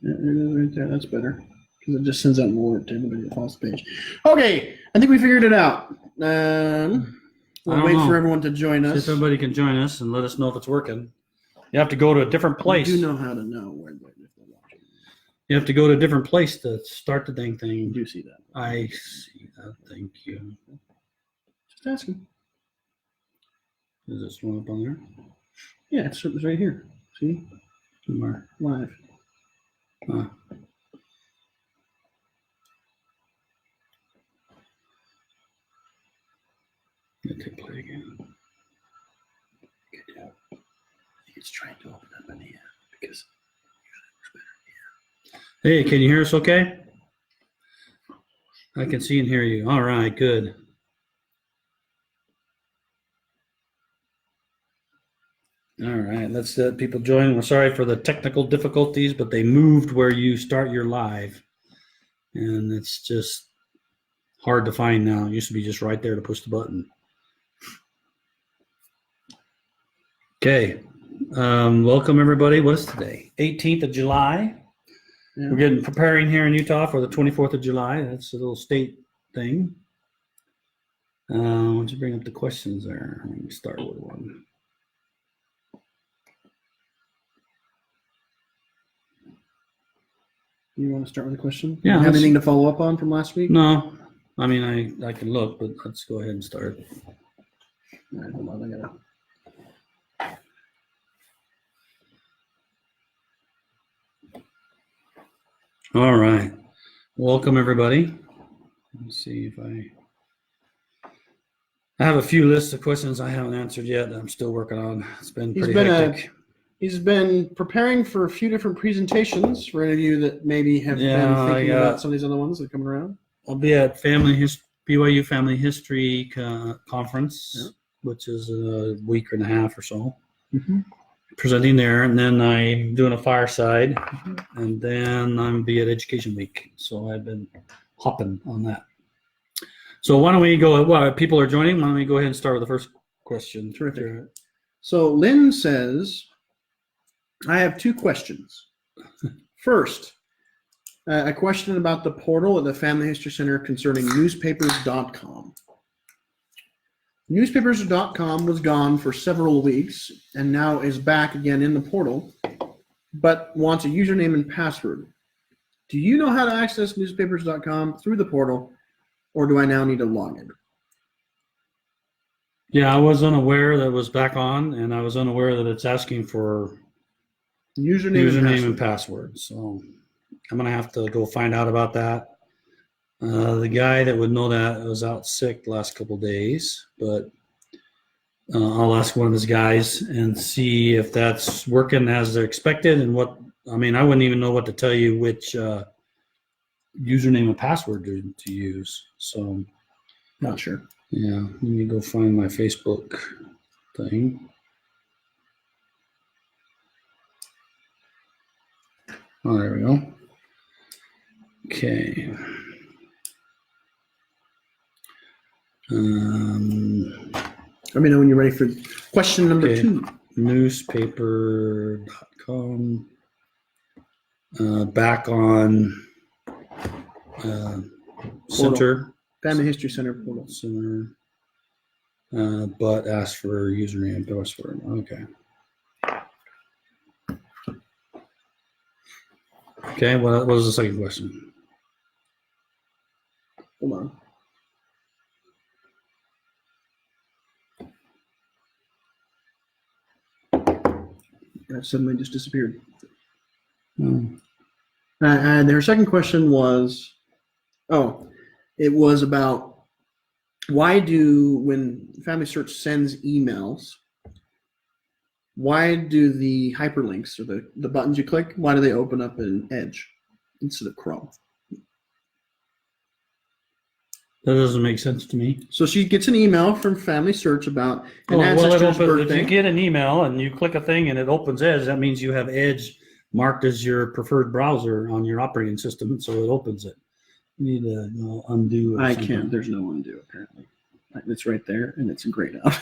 Right there, that's better because it just sends out more to everybody that follows the page. Okay, I think we figured it out. We'll wait for everyone to join us. See if everybody can join us and let us know if it's working. You have to go to a different place. You do know how to know where they're watching. You have to go to a different place to start the dang thing. You do see that. I see that. Thank you. Just asking. Is this one up on there? Yeah, it's right here. See? Somewhere. Live. Huh. Okay, play again. Good job. It's trying to open up in the end because usually it works better. Hey, can you hear us okay? I can see and hear you. All right, good. All right, let's let people join. We're sorry for the technical difficulties, but they moved where you start your live. And it's just hard to find now. It used to be just right there to push the button. Okay, welcome everybody. What is today? 18th of July. Yeah. We're getting preparing here in Utah for the 24th of July. That's a little state thing. Why don't you bring up the questions there? Let me start with one. You want to start with a question? Yeah. Have anything to follow up on from last week? No. I mean, I can look, but let's go ahead and start. All right, hold on. I gotta. All right. Welcome, everybody. Let's see if I have a few lists of questions I haven't answered yet that I'm still working on. It's been pretty hectic. He's been preparing for a few different presentations for any of you that maybe have been thinking about some of these other ones that are coming around. I'll be at BYU Family History Conference, which is a week and a half or so. Mm-hmm. Presenting there, and then I'm doing a fireside, and then I'm be at Education Week. So I've been hopping on that. So why don't we go? Well, people are joining. Why don't we go ahead and start with the first question? Terrific. So Lynn says, I have two questions. First, a question about the portal at the Family History Center concerning newspapers.com. Newspapers.com was gone for several weeks and now is back again in the portal, but wants a username and password. Do you know how to access newspapers.com through the portal, or do I now need to log in? Yeah, I was unaware that it was back on, and I was unaware that it's asking for username and password. So I'm going to have to go find out about that. The guy that would know that was out sick the last couple of days, but I'll ask one of his guys and see if that's working as they're expected. And I wouldn't even know what to tell you which username and password to use. So not sure. Yeah, let me go find my Facebook thing. Oh, there we go. Okay. Let me know when you're ready for question number 2. Newspaper.com. Back on Center. Family History Center portal. Center. But ask for username and password. Okay. Okay, what was the second question? Hold on. That suddenly just disappeared. And her second question was, it was about when FamilySearch sends emails, why do the hyperlinks or the buttons you click, why do they open up in Edge instead of Chrome? That doesn't make sense to me. So she gets an email from FamilySearch about an ancestor's birthday. If you get an email and you click a thing and it opens Edge, that means you have Edge marked as your preferred browser on your operating system, so it opens it. You need to undo. I can't. There's no undo apparently. It's right there, and it's grayed out.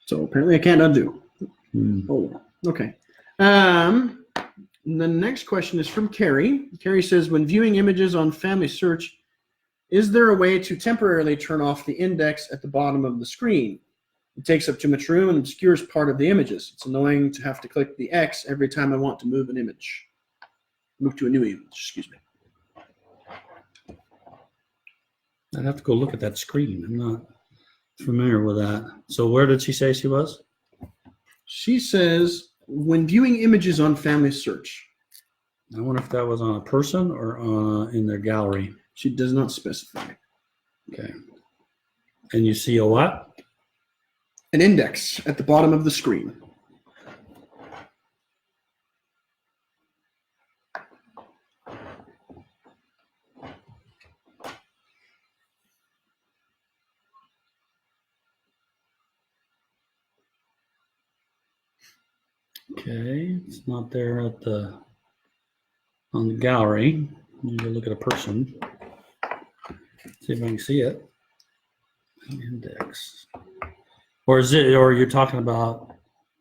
So apparently I can't undo. Oh, okay. The next question is from Carrie. Carrie says, when viewing images on FamilySearch, is there a way to temporarily turn off the index at the bottom of the screen? It takes up too much room and obscures part of the images. It's annoying to have to click the X every time I want to move an image. Move to a new image, excuse me. I'd have to go look at that screen. I'm not familiar with that. So where did she say she was? She says, when viewing images on FamilySearch. I wonder if that was on a person or in their gallery. She does not specify. Okay. And you see a what? An index at the bottom of the screen. Okay, it's not there on the gallery. You can look at a person. See if I can see it. Index. Or you're talking about,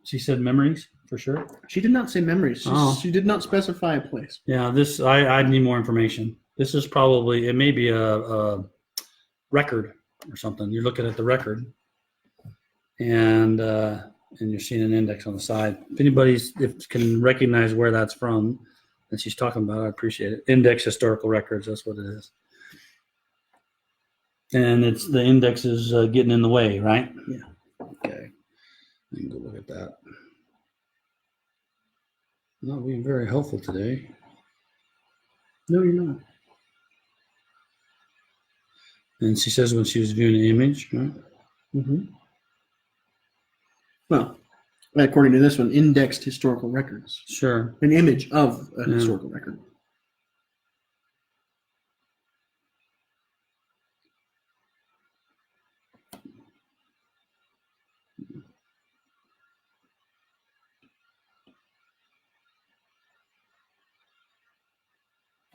she said memories for sure? She did not say memories. She did not specify a place. Yeah, I need more information. This is probably, it may be a record or something. You're looking at the record and you're seeing an index on the side. If anybody can recognize where that's from that she's talking about, I appreciate it. Index historical records, that's what it is. And it's the index is getting in the way, right? Yeah. Okay. I can go look at that. Not being very helpful today. No, you're not. And she says when she was viewing an image, right? Mm-hmm. Well, according to this one, indexed historical records. Sure. An image of a historical record.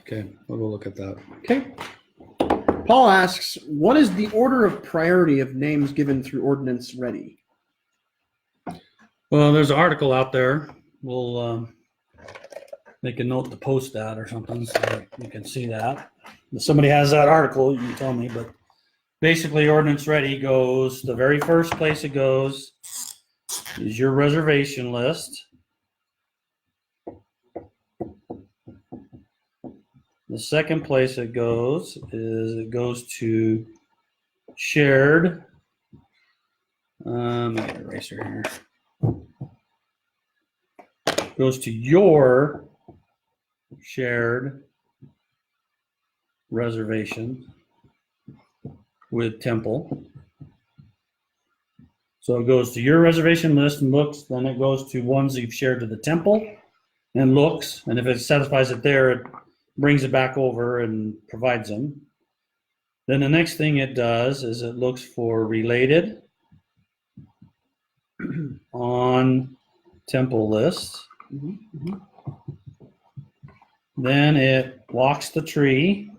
Okay, we'll go look at that. Okay. Paul asks, what is the order of priority of names given through Ordinance Ready? Well, there's an article out there. We'll make a note to post that or something so that you can see that. If somebody has that article, you can tell me. But basically, Ordinance Ready goes, the very first place it goes is your reservation list. The second place it goes to shared. Let me get an eraser here. Goes to your shared reservation with Temple. So it goes to your reservation list and looks, then it goes to ones you've shared to the Temple and looks, and if it satisfies it there, it brings it back over and provides them. Then the next thing it does is it looks for related on Temple list. Mm-hmm. Then it walks the tree.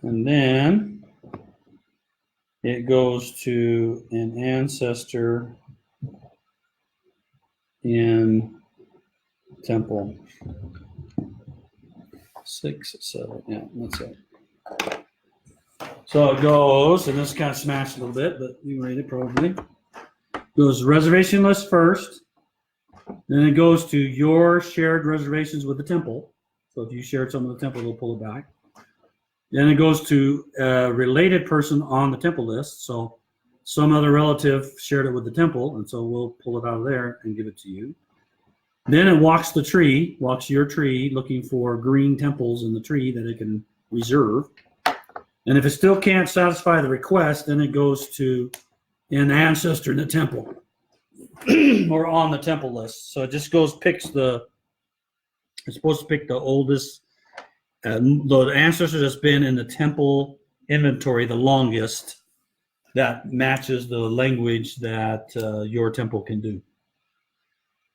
And then it goes to an ancestor in Temple. 6, 7, yeah, that's it. So it goes, and this kind of smashed a little bit, but you read it probably. Goes reservation list first, then it goes to your shared reservations with the Temple. So if you shared some with the Temple, it'll pull it back. Then it goes to a related person on the Temple list. So some other relative shared it with the Temple, and so we'll pull it out of there and give it to you. Then it walks the tree, walks your tree, looking for green temples in the tree that it can reserve. And if it still can't satisfy the request, then it goes to an ancestor in the Temple or on the Temple list. So it just goes, it's supposed to pick the oldest, the ancestor that's been in the Temple inventory the longest that matches the language that your Temple can do.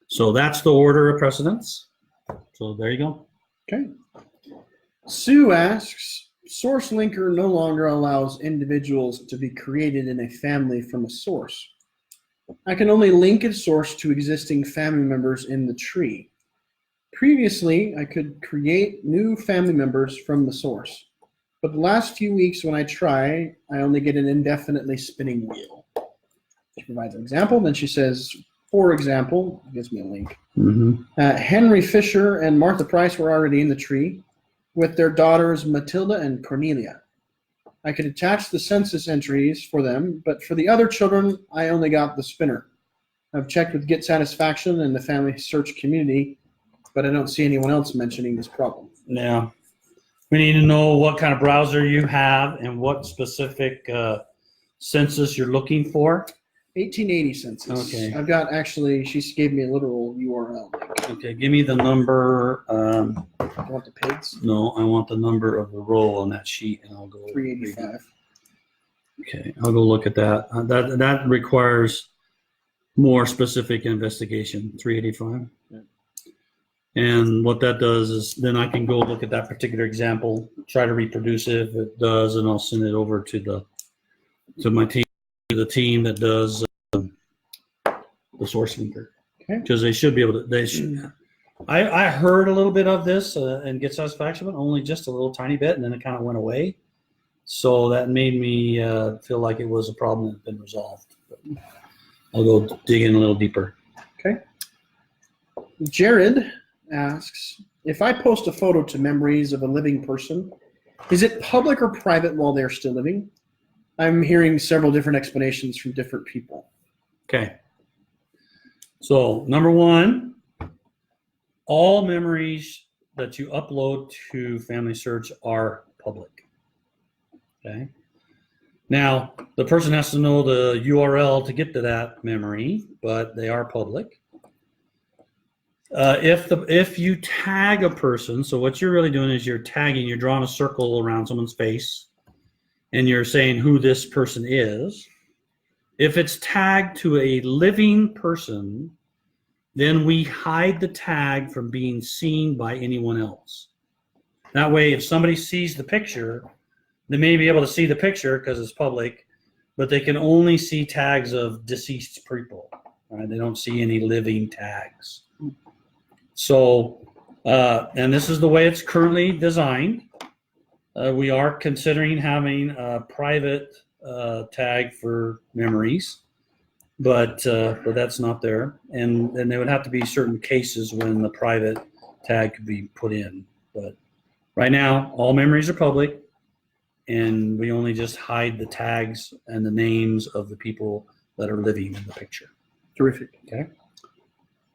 So that's the order of precedence. So there you go. Okay. Sue asks, Source Linker no longer allows individuals to be created in a family from a source. I can only link a source to existing family members in the tree. Previously, I could create new family members from the source. But the last few weeks when I try, I only get an indefinitely spinning wheel. She provides an example. Then she says, for example, gives me a link. Henry Fisher and Martha Price were already in the tree with their daughters Matilda and Cornelia. I could attach the census entries for them, but for the other children, I only got the spinner. I've checked with Get Satisfaction and the FamilySearch community, but I don't see anyone else mentioning this problem. Yeah. We need to know what kind of browser you have and what specific census you're looking for. 1880 census. Okay. I've got, actually, she gave me a literal URL link. Okay, give me the number. I want the pigs. No, I want the number of the row on that sheet, and I'll go. 385. Okay, I'll go look at that. That requires more specific investigation. 385. Yeah. And what that does is then I can go look at that particular example, try to reproduce it. If it does, and I'll send it over to my team, the team that does the source linker. Okay. Because they should be able to. They should. I heard a little bit of this and Get Satisfaction, but only just a little tiny bit, and then it kind of went away. So that made me feel like it was a problem that had been resolved. But I'll go dig in a little deeper. Okay. Jared asks, if I post a photo to memories of a living person, is it public or private while they're still living? I'm hearing several different explanations from different people. Okay. So number one, all memories that you upload to FamilySearch are public. Okay. Now, the person has to know the URL to get to that memory, but they are public. If you tag a person, so what you're really doing is you're tagging, you're drawing a circle around someone's face, and you're saying who this person is. If it's tagged to a living person, then we hide the tag from being seen by anyone else. That way, if somebody sees the picture, they may be able to see the picture because it's public, but they can only see tags of deceased people. Right? They don't see any living tags. So, and this is the way it's currently designed. We are considering having a private tag for memories, but that's not there. And there would have to be certain cases when the private tag could be put in. But right now, all memories are public, and we only just hide the tags and the names of the people that are living in the picture. Terrific. Okay.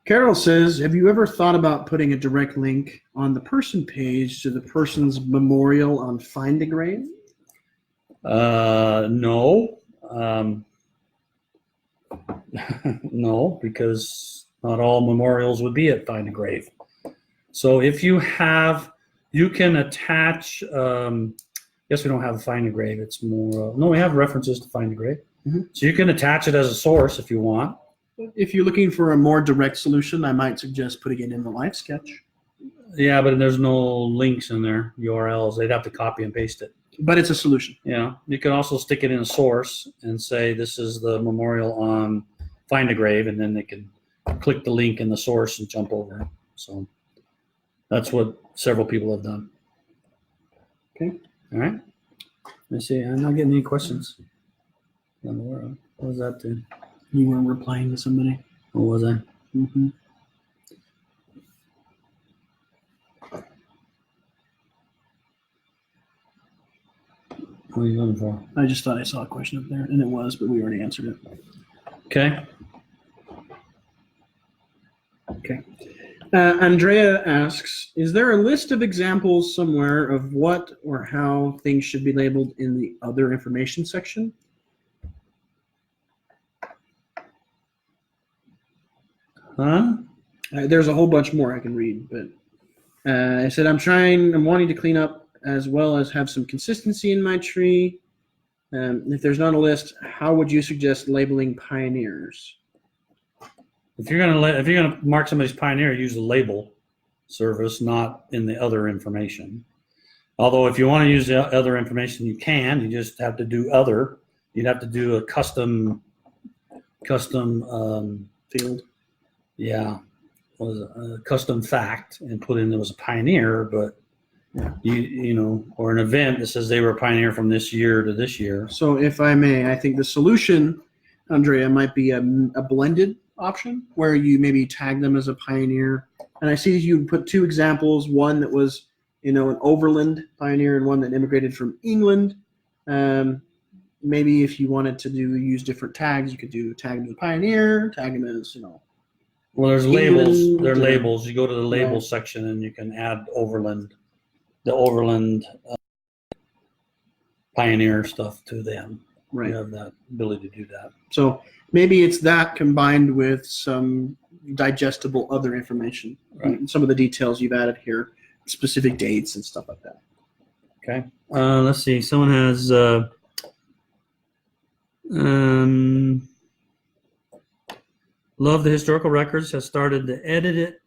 Carol says, have you ever thought about putting a direct link on the person page to the person's memorial on Find a Grave? No. No, because not all memorials would be at Find a Grave. So if you have, you can attach, yes, we don't have a Find a Grave. It's more, no, we have references to Find a Grave. Mm-hmm. So you can attach it as a source if you want. If you're looking for a more direct solution, I might suggest putting it in the live sketch. Yeah, but there's no links in there, URLs. They'd have to copy and paste it. But it's a solution. Yeah. You can also stick it in a source and say this is the memorial on Find a Grave, and then they can click the link in the source and jump over. So that's what several people have done. Okay. All right. Let me see. I'm not getting any questions. What was that do? You were replying to somebody. What was I? Mm-hmm. What are you looking for? I just thought I saw a question up there, and it was, but we already answered it. Okay. Okay. Andrea asks, is there a list of examples somewhere of what or how things should be labeled in the other information section? Huh? There's a whole bunch more I can read, but I said I'm wanting to clean up as well as have some consistency in my tree. If there's not a list, how would you suggest labeling pioneers? If you're gonna mark somebody's pioneer, use the label service, not in the other information. Although if you want to use the other information, you can. You just have to do other. You'd have to do a custom field. Yeah, was a custom fact and put in there was a pioneer, but you know, or an event that says they were a pioneer from this year to this year. So if I may, I think the solution, Andrea, might be a blended option where you maybe tag them as a pioneer. And I see you put two examples, one that was, you know, an overland pioneer and one that immigrated from England. Maybe if you wanted to use different tags, you could do tag them as pioneer, tag them as, you know. Well, there's England, labels. There are labels. You go to the labels section and you can add overland, the overland pioneer stuff to them. Right. You have that ability to do that. So maybe it's that combined with some digestible other information. Right. Some of the details you've added here, specific dates and stuff like that. Okay. Let's see. Someone has love the historical records, has started the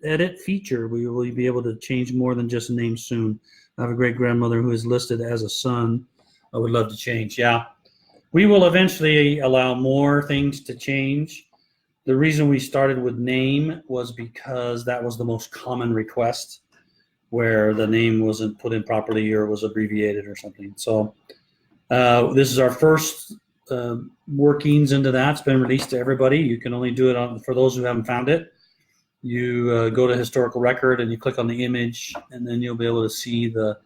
edit feature. We will be able to change more than just a name soon. I have a great grandmother who is listed as a son. I would love to change. Yeah. We will eventually allow more things to change. The reason we started with name was because that was the most common request, where the name wasn't put in properly or was abbreviated or something. So this is our first workings into that. It's been released to everybody. You can only do it for those who haven't found it. You go to historical record and you click on the image, and then you'll be able to see the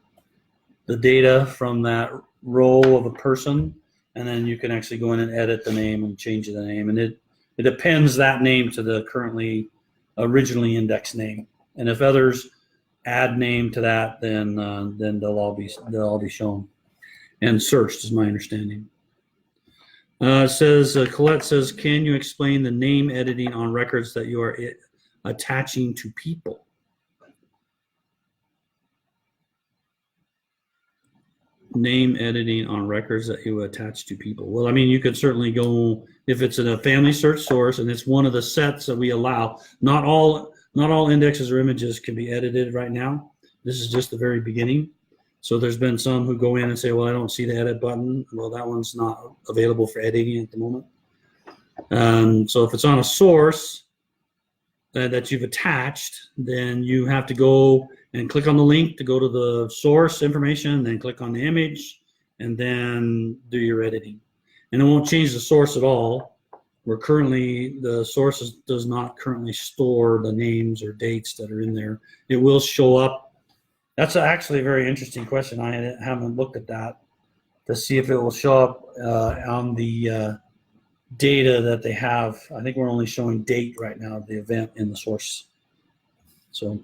data from that row of a person, and then you can actually go in and edit the name and change the name, and it appends that name to the originally indexed name. And if others add name to that, then they'll all be shown and searched, is my understanding. Colette says, can you explain the name editing on records that you are attaching to people? Name editing on records that you attach to people. Well, I mean, you could certainly go, if it's in a FamilySearch source and it's one of the sets that we allow. Not all indexes or images can be edited right now. This is just the very beginning. So there's been some who go in and say, well, I don't see the edit button. Well, that one's not available for editing at the moment. So if it's on a source that you've attached, then you have to go and click on the link to go to the source information, then click on the image, and then do your editing. And it won't change the source at all. The source does not currently store the names or dates that are in there. It will show up. That's actually a very interesting question. I haven't looked at that to see if it will show up on the data that they have. I think we're only showing date right now of the event in the source. So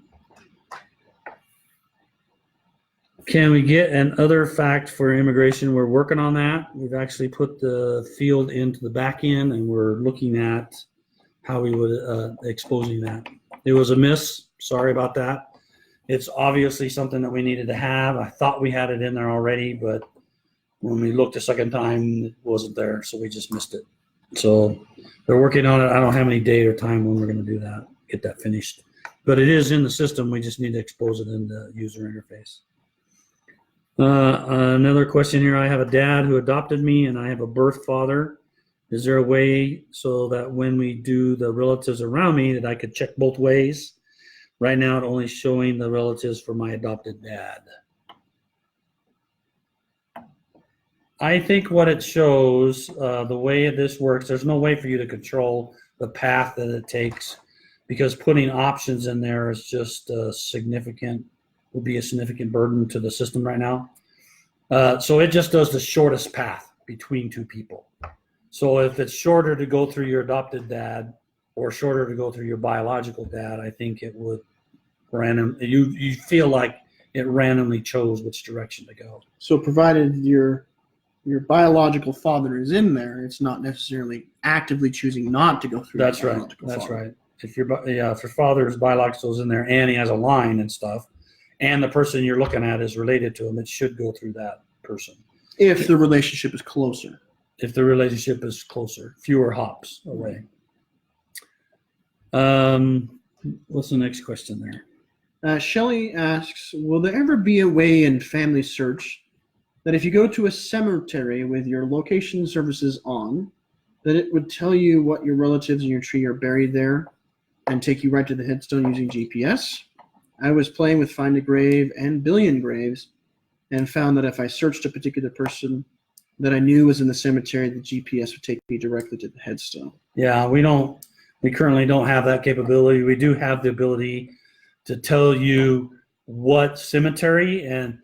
can we get an other fact for immigration? We're working on that. We've actually put the field into the back end, and we're looking at how we would exposing that. It was a miss. Sorry about that. It's obviously something that we needed to have. I thought we had it in there already, but when we looked a second time, it wasn't there, so we just missed it. So they're working on it. I don't have any date or time when we're going to do that, get that finished. But it is in the system. We just need to expose it in the user interface. Another question here. I have a dad who adopted me, and I have a birth father. Is there a way so that when we do the relatives around me that I could check both ways? Right now, it's only showing the relatives for my adopted dad. I think what it shows, the way this works, there's no way for you to control the path that it takes, because putting options in there is just would be a significant burden to the system right now. So it just does the shortest path between two people. So if it's shorter to go through your adopted dad or shorter to go through your biological dad, I think it would you feel like it randomly chose which direction to go. So provided your biological father is in there, it's not necessarily actively choosing not to go through. That's right. That's right. If your father's biological is in there and he has a line and stuff, and the person you're looking at is related to him, it should go through that person. If the relationship is closer. If the relationship is closer, fewer hops away. What's the next question there? Shelley asks, will there ever be a way in FamilySearch that if you go to a cemetery with your location services on, that it would tell you what your relatives in your tree are buried there and take you right to the headstone using GPS? I was playing with Find a Grave and Billion Graves and found that if I searched a particular person that I knew was in the cemetery, the GPS would take me directly to the headstone. Yeah, we currently don't have that capability. We do have the ability to tell you what cemetery and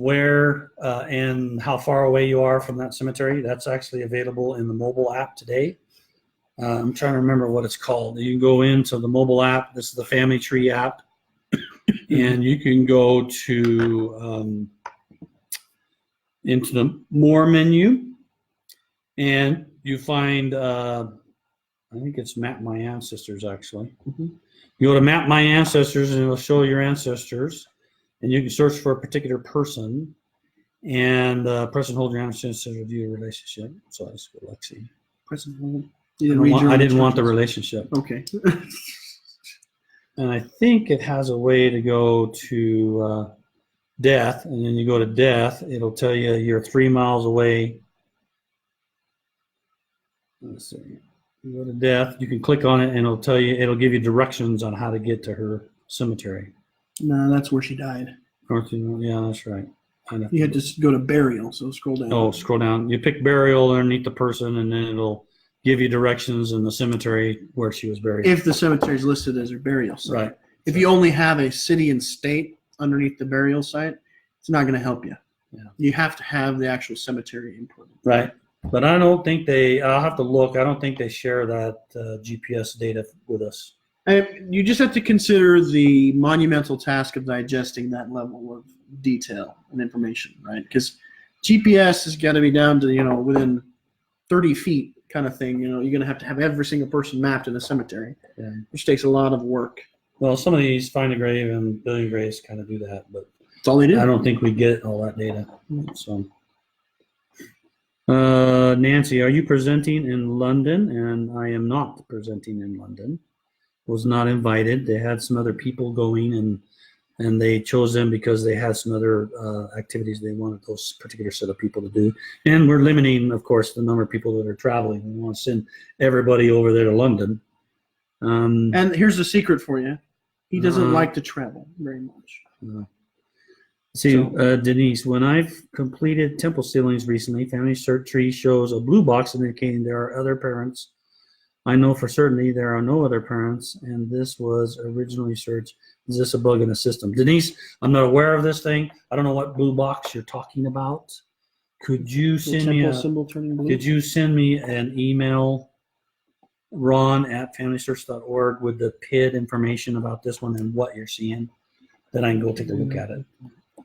where and how far away you are from that cemetery. That's actually available in the mobile app today. I'm trying to remember what it's called. You can go into the mobile app. This is the Family Tree app. And you can go to into the More menu, and you find, I think it's Map My Ancestors, actually. Mm-hmm. You go to Map My Ancestors, and it'll show your ancestors, and you can search for a particular person, and the person holding your ancestors will view a relationship. So I just go Lexi. Person hold. I didn't want the relationship. Okay. And I think it has a way to go to death, and then you go to death. It'll tell you you're 3 miles away. Let's see. You go to death. You can click on it, and it'll tell you. It'll give you directions on how to get to her cemetery. No, that's where she died. Yeah, that's right. You had to go to burial, so scroll down. Oh, scroll down. You pick burial underneath the person, and then it'll give you directions in the cemetery where she was buried. If the cemetery is listed as her burial site. Right. If you only have a city and state underneath the burial site, it's not going to help you. Yeah. You have to have the actual cemetery input. Right. But I don't think I'll have to look. I don't think they share that GPS data with us. You just have to consider the monumental task of digesting that level of detail and information, right? Because GPS has got to be down to, within 30 feet kind of thing. You're going to have every single person mapped in a cemetery, which takes a lot of work. Well, some of these Find a Grave and Billion Graves kind of do that, but that's all they do. I don't think we get all that data. So, Nancy, are you presenting in London? And I am not presenting in London. Was not invited. They had some other people going, and they chose them because they had some other activities they wanted those particular set of people to do. And we're limiting, of course, the number of people that are traveling. We want to send everybody over there to London. And here's the secret for you. He doesn't like to travel very much. Denise, when I've completed temple ceilings recently, FamilySearch tree shows a blue box indicating there are other parents. I know for certainty there are no other parents, and this was originally searched. Is this a bug in the system? Denise, I'm not aware of this thing. I don't know what blue box you're talking about. Could you send me symbol turning blue? Could you send me an email, ron@familysearch.org, with the PID information about this one and what you're seeing? Then I can go take a look at it.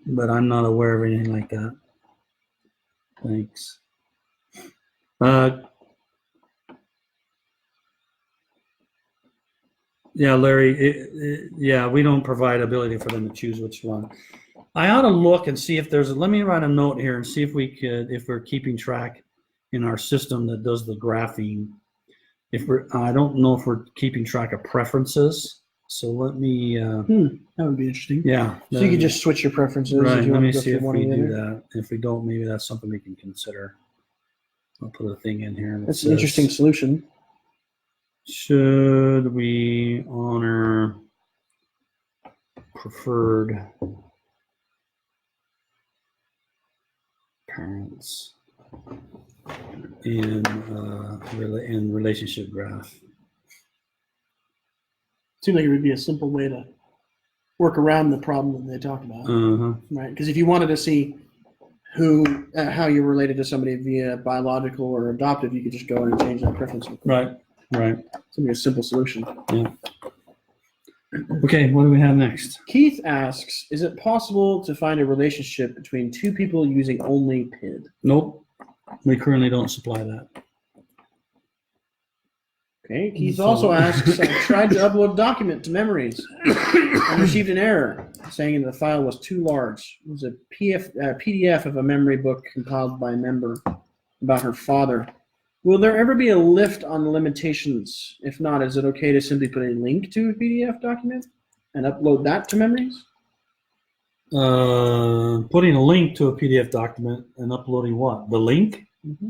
But I'm not aware of anything like that. Thanks. Yeah, Larry, we don't provide ability for them to choose which one. I ought to look and see if let me write a note here and see if we're keeping track in our system that does the graphing. I don't know if we're keeping track of preferences. So let me. That would be interesting. Yeah. So you could just switch your preferences. Right. If you let want me to go see if we do other. that. If we don't, maybe that's something we can consider. I'll put a thing in here. That's an interesting solution. Should we honor preferred parents in relationship graph? Seems like it would be a simple way to work around the problem that they talk about, right? Because if you wanted to see how you're related to somebody via biological or adoptive, you could just go in and change that preference. Right. It's gonna be a simple solution. Yeah. Okay, what do we have next? Keith asks, is it possible to find a relationship between two people using only PID? Nope. We currently don't supply that. Okay, Keith also asks, I tried to upload a document to Memories and received an error saying the file was too large. It was a PDF of a memory book compiled by a member about her father. Will there ever be a lift on limitations? If not, is it okay to simply put a link to a PDF document and upload that to Memories? Putting a link to a PDF document and uploading what? The link? Mm-hmm.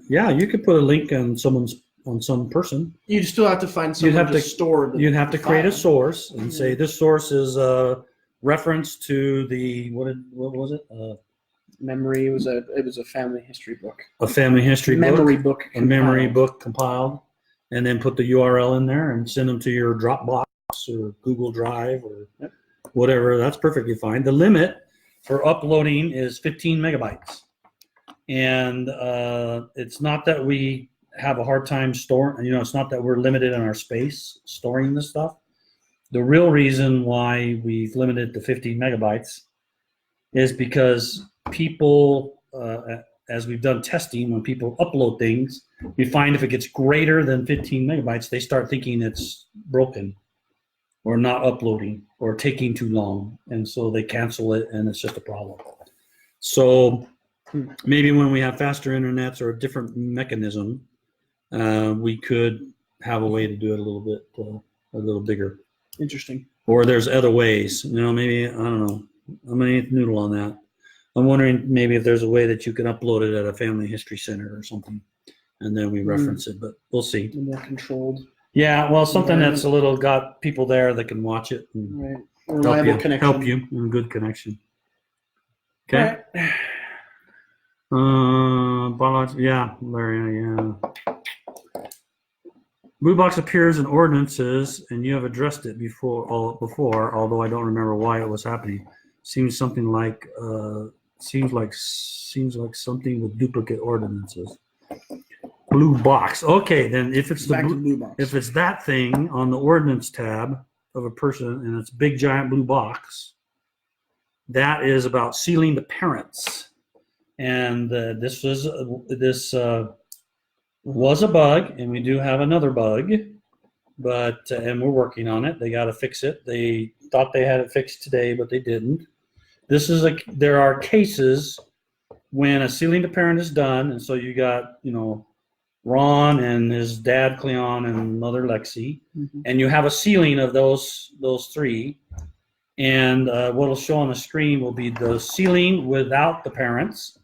Yeah, you could put a link on some person. You'd still have to find someone to store. You'd have to create a source and say this source is a reference to the what was it? Memory. It was a family history book. A family history memory book. A memory book compiled, and then put the URL in there and send them to your Dropbox or Google Drive or whatever. That's perfectly fine. The limit for uploading is 15 megabytes. And it's not that we have a hard time storing, it's not that we're limited in our space storing this stuff. The real reason why we've limited to 15 megabytes is because people, as we've done testing, when people upload things, we find if it gets greater than 15 megabytes, they start thinking it's broken or not uploading or taking too long. And so they cancel it and it's just a problem. So maybe when we have faster internets or a different mechanism, we could have a way to do it a little bigger. Interesting. Or there's other ways, maybe, I don't know. I'm going to noodle on that. I'm wondering maybe if there's a way that you can upload it at a family history center or something, and then we reference it, but we'll see. More controlled. Yeah, well, something that's a little got people there that can watch it and reliable connection. Help you in a good connection. Okay. Right. Yeah, Larry, yeah. Blue box appears in ordinances, and you have addressed it before, although I don't remember why it was happening. Seems like something with duplicate ordinances. Blue box. Okay, then if it's blue box. If it's that thing on the ordinance tab of a person and it's big giant blue box, that is about sealing the parents. And this was a bug, and we do have another bug, but and we're working on it. They got to fix it. They thought they had it fixed today, but they didn't. There are cases when a sealing to parent is done, and so you got Ron and his dad Cleon and mother Lexi, and you have a sealing of those three, and what'll show on the screen will be the sealing without the parents.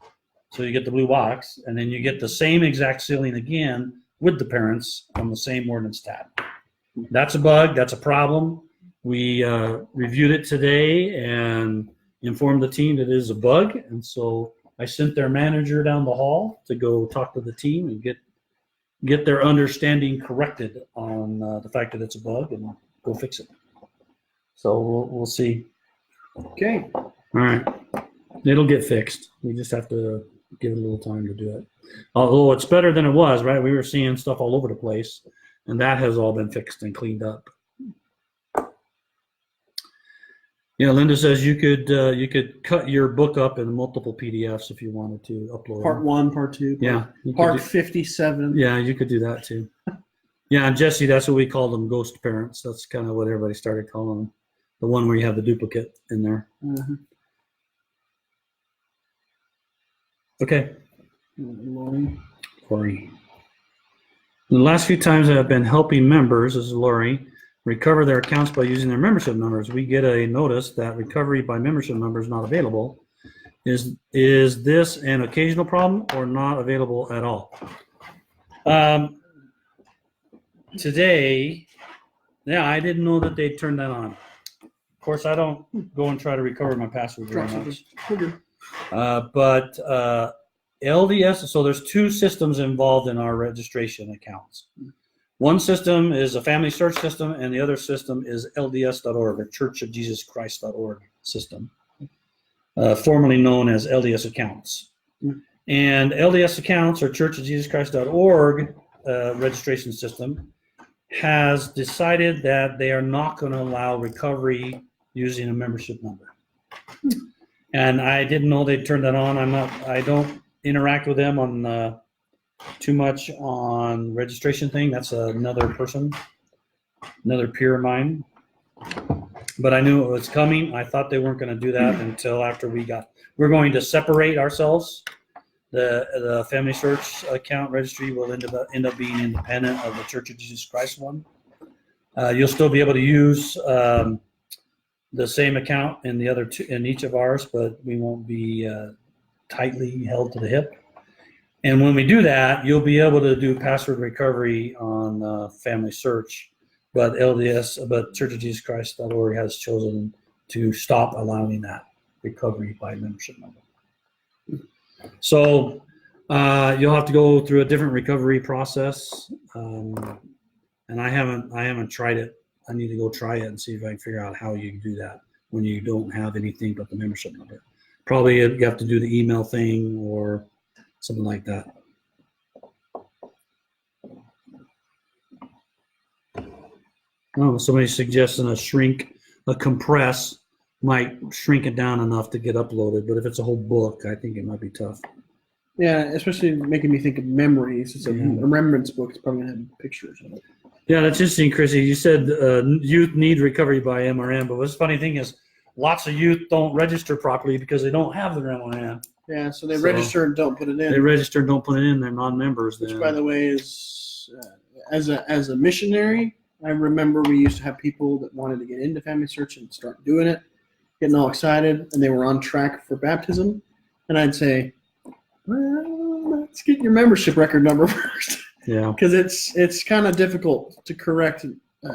So you get the blue box, and then you get the same exact sealing again with the parents on the same ordinance tab. That's a bug. That's a problem. We reviewed it today and informed the team that it is a bug, and so I sent their manager down the hall to go talk to the team and get their understanding corrected on the fact that it's a bug and go fix it. So we'll see. Okay. All right. It'll get fixed. We just have to give it a little time to do it. Although it's better than it was, right? We were seeing stuff all over the place, and that has all been fixed and cleaned up. Yeah, Linda says you could cut your book up in multiple PDFs if you wanted to upload. Part 1, Part 2. Part 57. Yeah, you could do that too. Yeah, and Jesse, that's what we call them, ghost parents. That's kind of what everybody started calling them. The one where you have the duplicate in there. Mm-hmm. Okay. Lori. The last few times I've been helping members, this is Lori, recover their accounts by using their membership numbers, we get a notice that recovery by membership number is not available. Is this an occasional problem or not available at all? Today, I didn't know that they'd turned that on. Of course, I don't go and try to recover my password very much. But LDS, so there's two systems involved in our registration accounts. One system is a FamilySearch system, and the other system is LDS.org, or churchofjesuschrist.org system, formerly known as LDS accounts. And LDS accounts, or churchofjesuschrist.org registration system, has decided that they are not going to allow recovery using a membership number. And I didn't know they'd turned that on. I don't interact with them on too much on registration thing. That's another person, another peer of mine. But I knew it was coming. I thought they weren't going to do that until after we're going to separate ourselves. The Family Search account registry will end up being independent of the Church of Jesus Christ one. You'll still be able to use the same account in the other two, in each of ours, but we won't be tightly held to the hip. And when we do that, you'll be able to do password recovery on Family Search, but churchofjesuschrist.org has chosen to stop allowing that recovery by membership number. So you'll have to go through a different recovery process, and I haven't tried it. I need to go try it and see if I can figure out how you can do that when you don't have anything but the membership number. Probably you have to do the email thing or something like that. Oh, somebody's suggesting a compress might shrink it down enough to get uploaded, but if it's a whole book, I think it might be tough. Yeah, especially making me think of memories. It's a remembrance book. It's probably going to have pictures in it. Yeah, that's interesting, Chrissy. You said youth need recovery by MRM, but what's the funny thing is lots of youth don't register properly because they don't have their MRM. Yeah, so they register and don't put it in. They register and don't put it in. They're non-members. Which, by the way, is as a missionary, I remember we used to have people that wanted to get into FamilySearch and start doing it, getting all excited, and they were on track for baptism. And I'd say, well, let's get your membership record number first. Yeah. Because it's kind of difficult to correct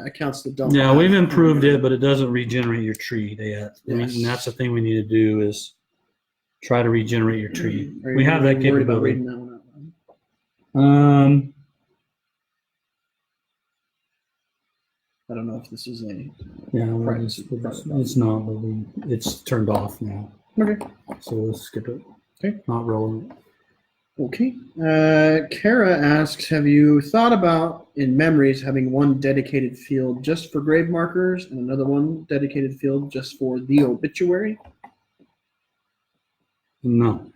accounts that don't. Yeah, we've improved it, but it doesn't regenerate your tree yet. Yes. And that's the thing we need to do is try to regenerate your tree. Are We you have that worried about capability. reading that one out loud? I don't know if this is a privacy. It's not, but it's turned off now. Okay. So we'll skip it. Okay. Not relevant. Okay. Kara asks, have you thought about, in memories, having one dedicated field just for grave markers and another one dedicated field just for the obituary? No.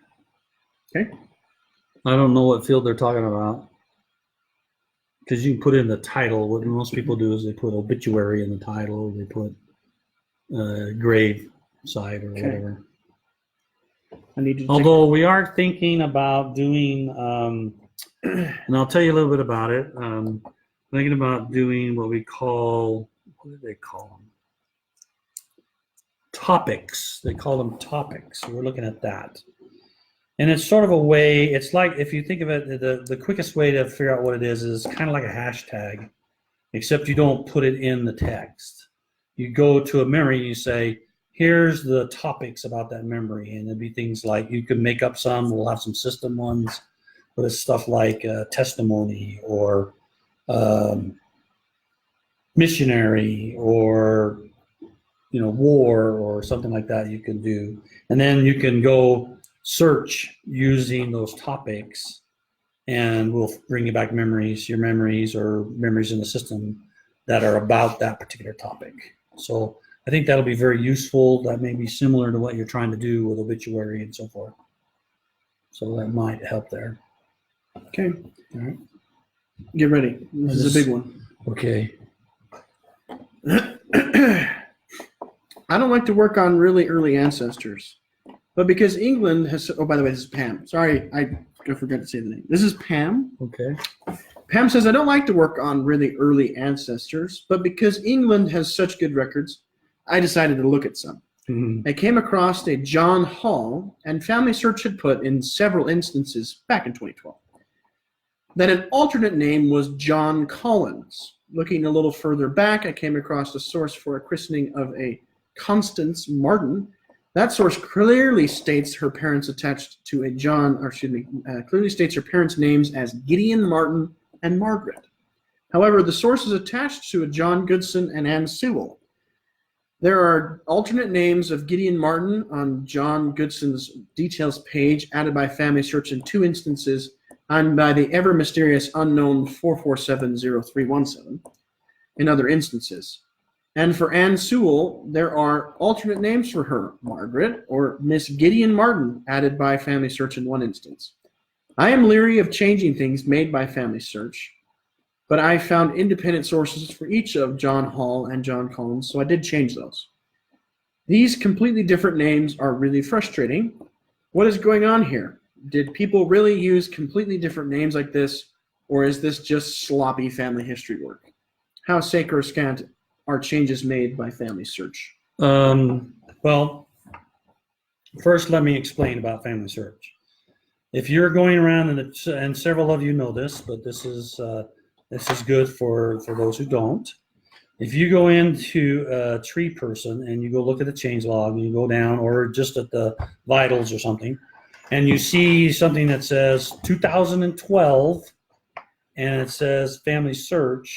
Okay. I don't know what field they're talking about. Because you can put in the title. What most people do is they put obituary in the title. They put grave site or whatever. I need to. Although we are thinking about doing, and I'll tell you a little bit about it. Thinking about doing what we call, what do they call them? Topics. They call them topics. So we're looking at that. And it's sort of a way, it's like, if you think of it, the quickest way to figure out what it is kind of like a hashtag, except you don't put it in the text. You go to a memory and you say, here's the topics about that memory. And it'd be things like, you could make up some, we'll have some system ones, but it's stuff like testimony or missionary or, war or something like that you can do. And then you can go search using those topics and we'll bring you back your memories or memories in the system that are about that particular topic. So I think that'll be very useful. That may be similar to what you're trying to do with obituary and so forth. So that might help there. Okay. All right. Get ready. This is a big one. Okay. I don't like to work on really early ancestors. But because England has, oh, by the way, this is Pam. Sorry, I forgot to say the name. This is Pam. Okay. Pam says, I don't like to work on really early ancestors, but because England has such good records, I decided to look at some. Mm-hmm. I came across a John Hall, and FamilySearch had put in several instances back in 2012 that an alternate name was John Collins. Looking a little further back, I came across a source for a christening of a Constance Martin. That source clearly states her parents attached to a clearly states her parents' names as Gideon Martin and Margaret. However, the source is attached to a John Goodson and Ann Sewell. There are alternate names of Gideon Martin on John Goodson's details page added by FamilySearch in two instances and by the ever mysterious unknown 4470317 in other instances. And for Ann Sewell, there are alternate names for her, Margaret or Miss Gideon Martin, added by FamilySearch in one instance. I am leery of changing things made by FamilySearch, but I found independent sources for each of John Hall and John Collins, so I did change those. These completely different names are really frustrating. What is going on here? Did people really use completely different names like this, or is this just sloppy family history work? How sacred or scant are changes made by FamilySearch? Well, first let me explain about FamilySearch. If you're going around, and several of you know this, but this is good for those who don't. If you go into a tree person and you go look at the change log and you go down, or just at the vitals or something, and you see something that says 2012 and it says FamilySearch,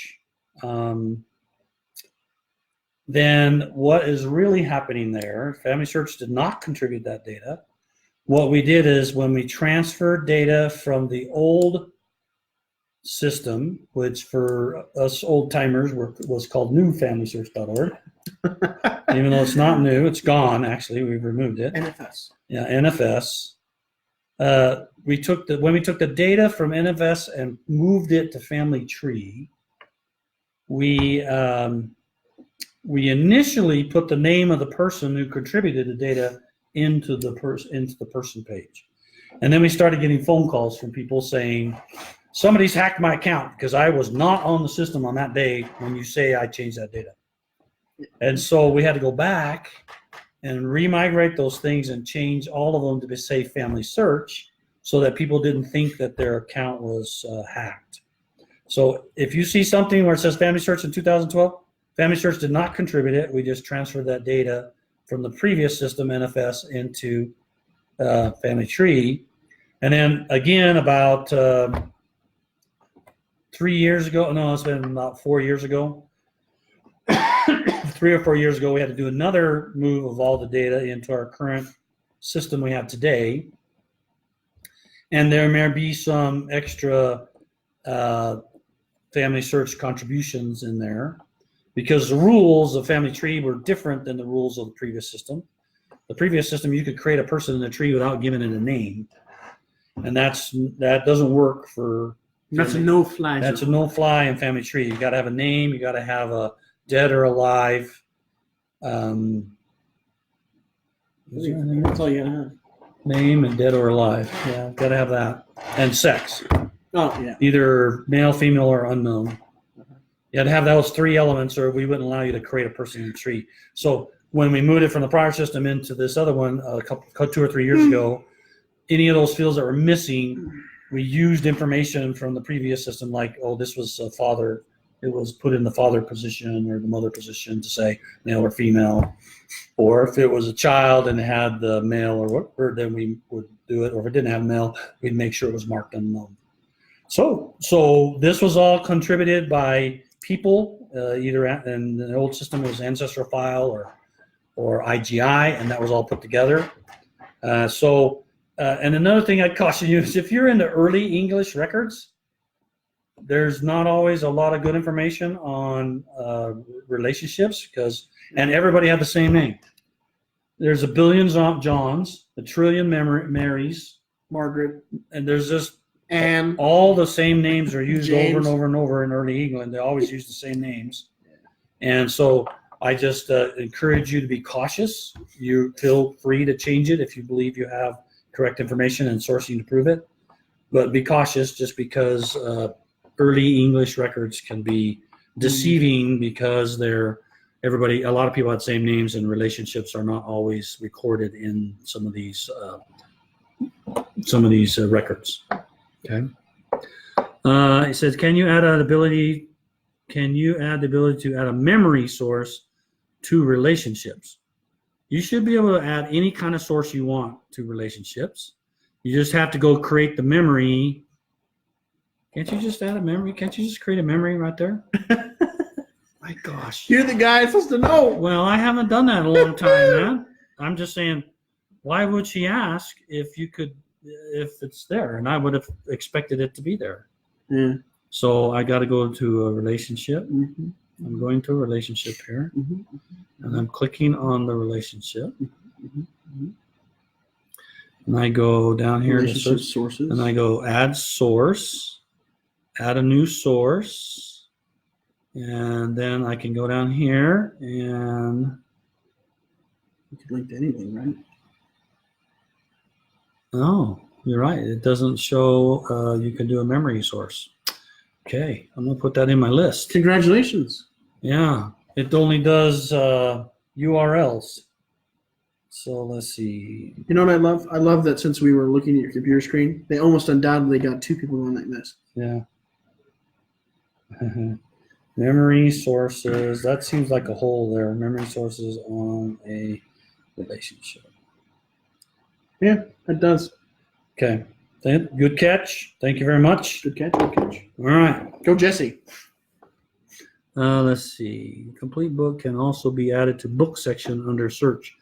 then what is really happening there, FamilySearch did not contribute that data. What we did is when we transferred data from the old system, which for us old timers was called newfamilysearch.org. Even though it's not new, it's gone. Actually, we've removed it. NFS. Yeah, NFS. When we took the data from NFS and moved it to Family Tree, we initially put the name of the person who contributed the data into the person page, and then we started getting phone calls from people saying, somebody's hacked my account because I was not on the system on that day when you say I changed that data. And so we had to go back and remigrate those things and change all of them to say FamilySearch, so that people didn't think that their account was hacked. So if you see something where it says FamilySearch in 2012, FamilySearch did not contribute it. We just transferred that data from the previous system, NFS, into Family Tree. And then again, about 3 years ago, no, it's been about 4 years ago, 3 or 4 years ago, we had to do another move of all the data into our current system we have today. And there may be some extra FamilySearch contributions in there, because the rules of Family Tree were different than the rules of the previous system. The previous system, you could create a person in the tree without giving it a name. And that doesn't work for... That's a no-fly. That's a no-fly in Family Tree. You got to have a name. You got to have a dead or alive. That's all you gotta have. Name and dead or alive. Yeah, got to have that. And sex. Oh, yeah. Either male, female, or unknown. You had to have those 3 elements, or we wouldn't allow you to create a person in the tree. So when we moved it from the prior system into this other one 2 or 3 years ago, any of those fields that were missing, we used information from the previous system, like, oh, this was a father. It was put in the father position or the mother position to say male or female. Or if it was a child and it had the male or whatever, then we would do it. Or if it didn't have male, we'd make sure it was marked unknown. So this was all contributed by people, either in the old system it was Ancestral File or IGI, and that was all put together. And another thing I'd caution you is if you're into early English records, there's not always a lot of good information on relationships, and everybody had the same name. There's a billion Johns, a trillion Marys, Margaret, and there's just Anne. All the same names are used James. over and over and over in early England. They always use the same names. And so I just encourage you to be cautious. You feel free to change it if you believe you have correct information and sourcing to prove it. But be cautious, just because early English records can be deceiving, because a lot of people had the same names, and relationships are not always recorded in some of these records. Okay. It says, can you add the ability to add a memory source to relationships? You should be able to add any kind of source you want to relationships. You just have to go create the memory. Can't you just add a memory? Can't you just create a memory right there? My gosh. You're the guy supposed to know. Well, I haven't done that in a long time, man. I'm just saying, why would she ask if it's there? And I would have expected it to be there. Yeah. So I got to go to a relationship. Mm-hmm. I'm going to a relationship here. Mm-hmm. And I'm clicking on the relationship. Mm-hmm. And I go down here to search sources. And I go add source, add a new source. And then I can go down here and you can link to anything, right? oh, You're right. It doesn't show you can do a memory source. Okay, I'm gonna put that in my list. Congratulations. Yeah, it only does URLs. So let's see. You know what I love? I love that since we were looking at your computer screen, they almost undoubtedly got 2 people on like this. Yeah. Memory sources. That seems like a hole there. Memory sources on a relationship. Yeah, it does. Okay. Good catch. Thank you very much. Good catch. Good catch. All right. Go, Jesse. Let's see. Complete book can also be added to book section under search.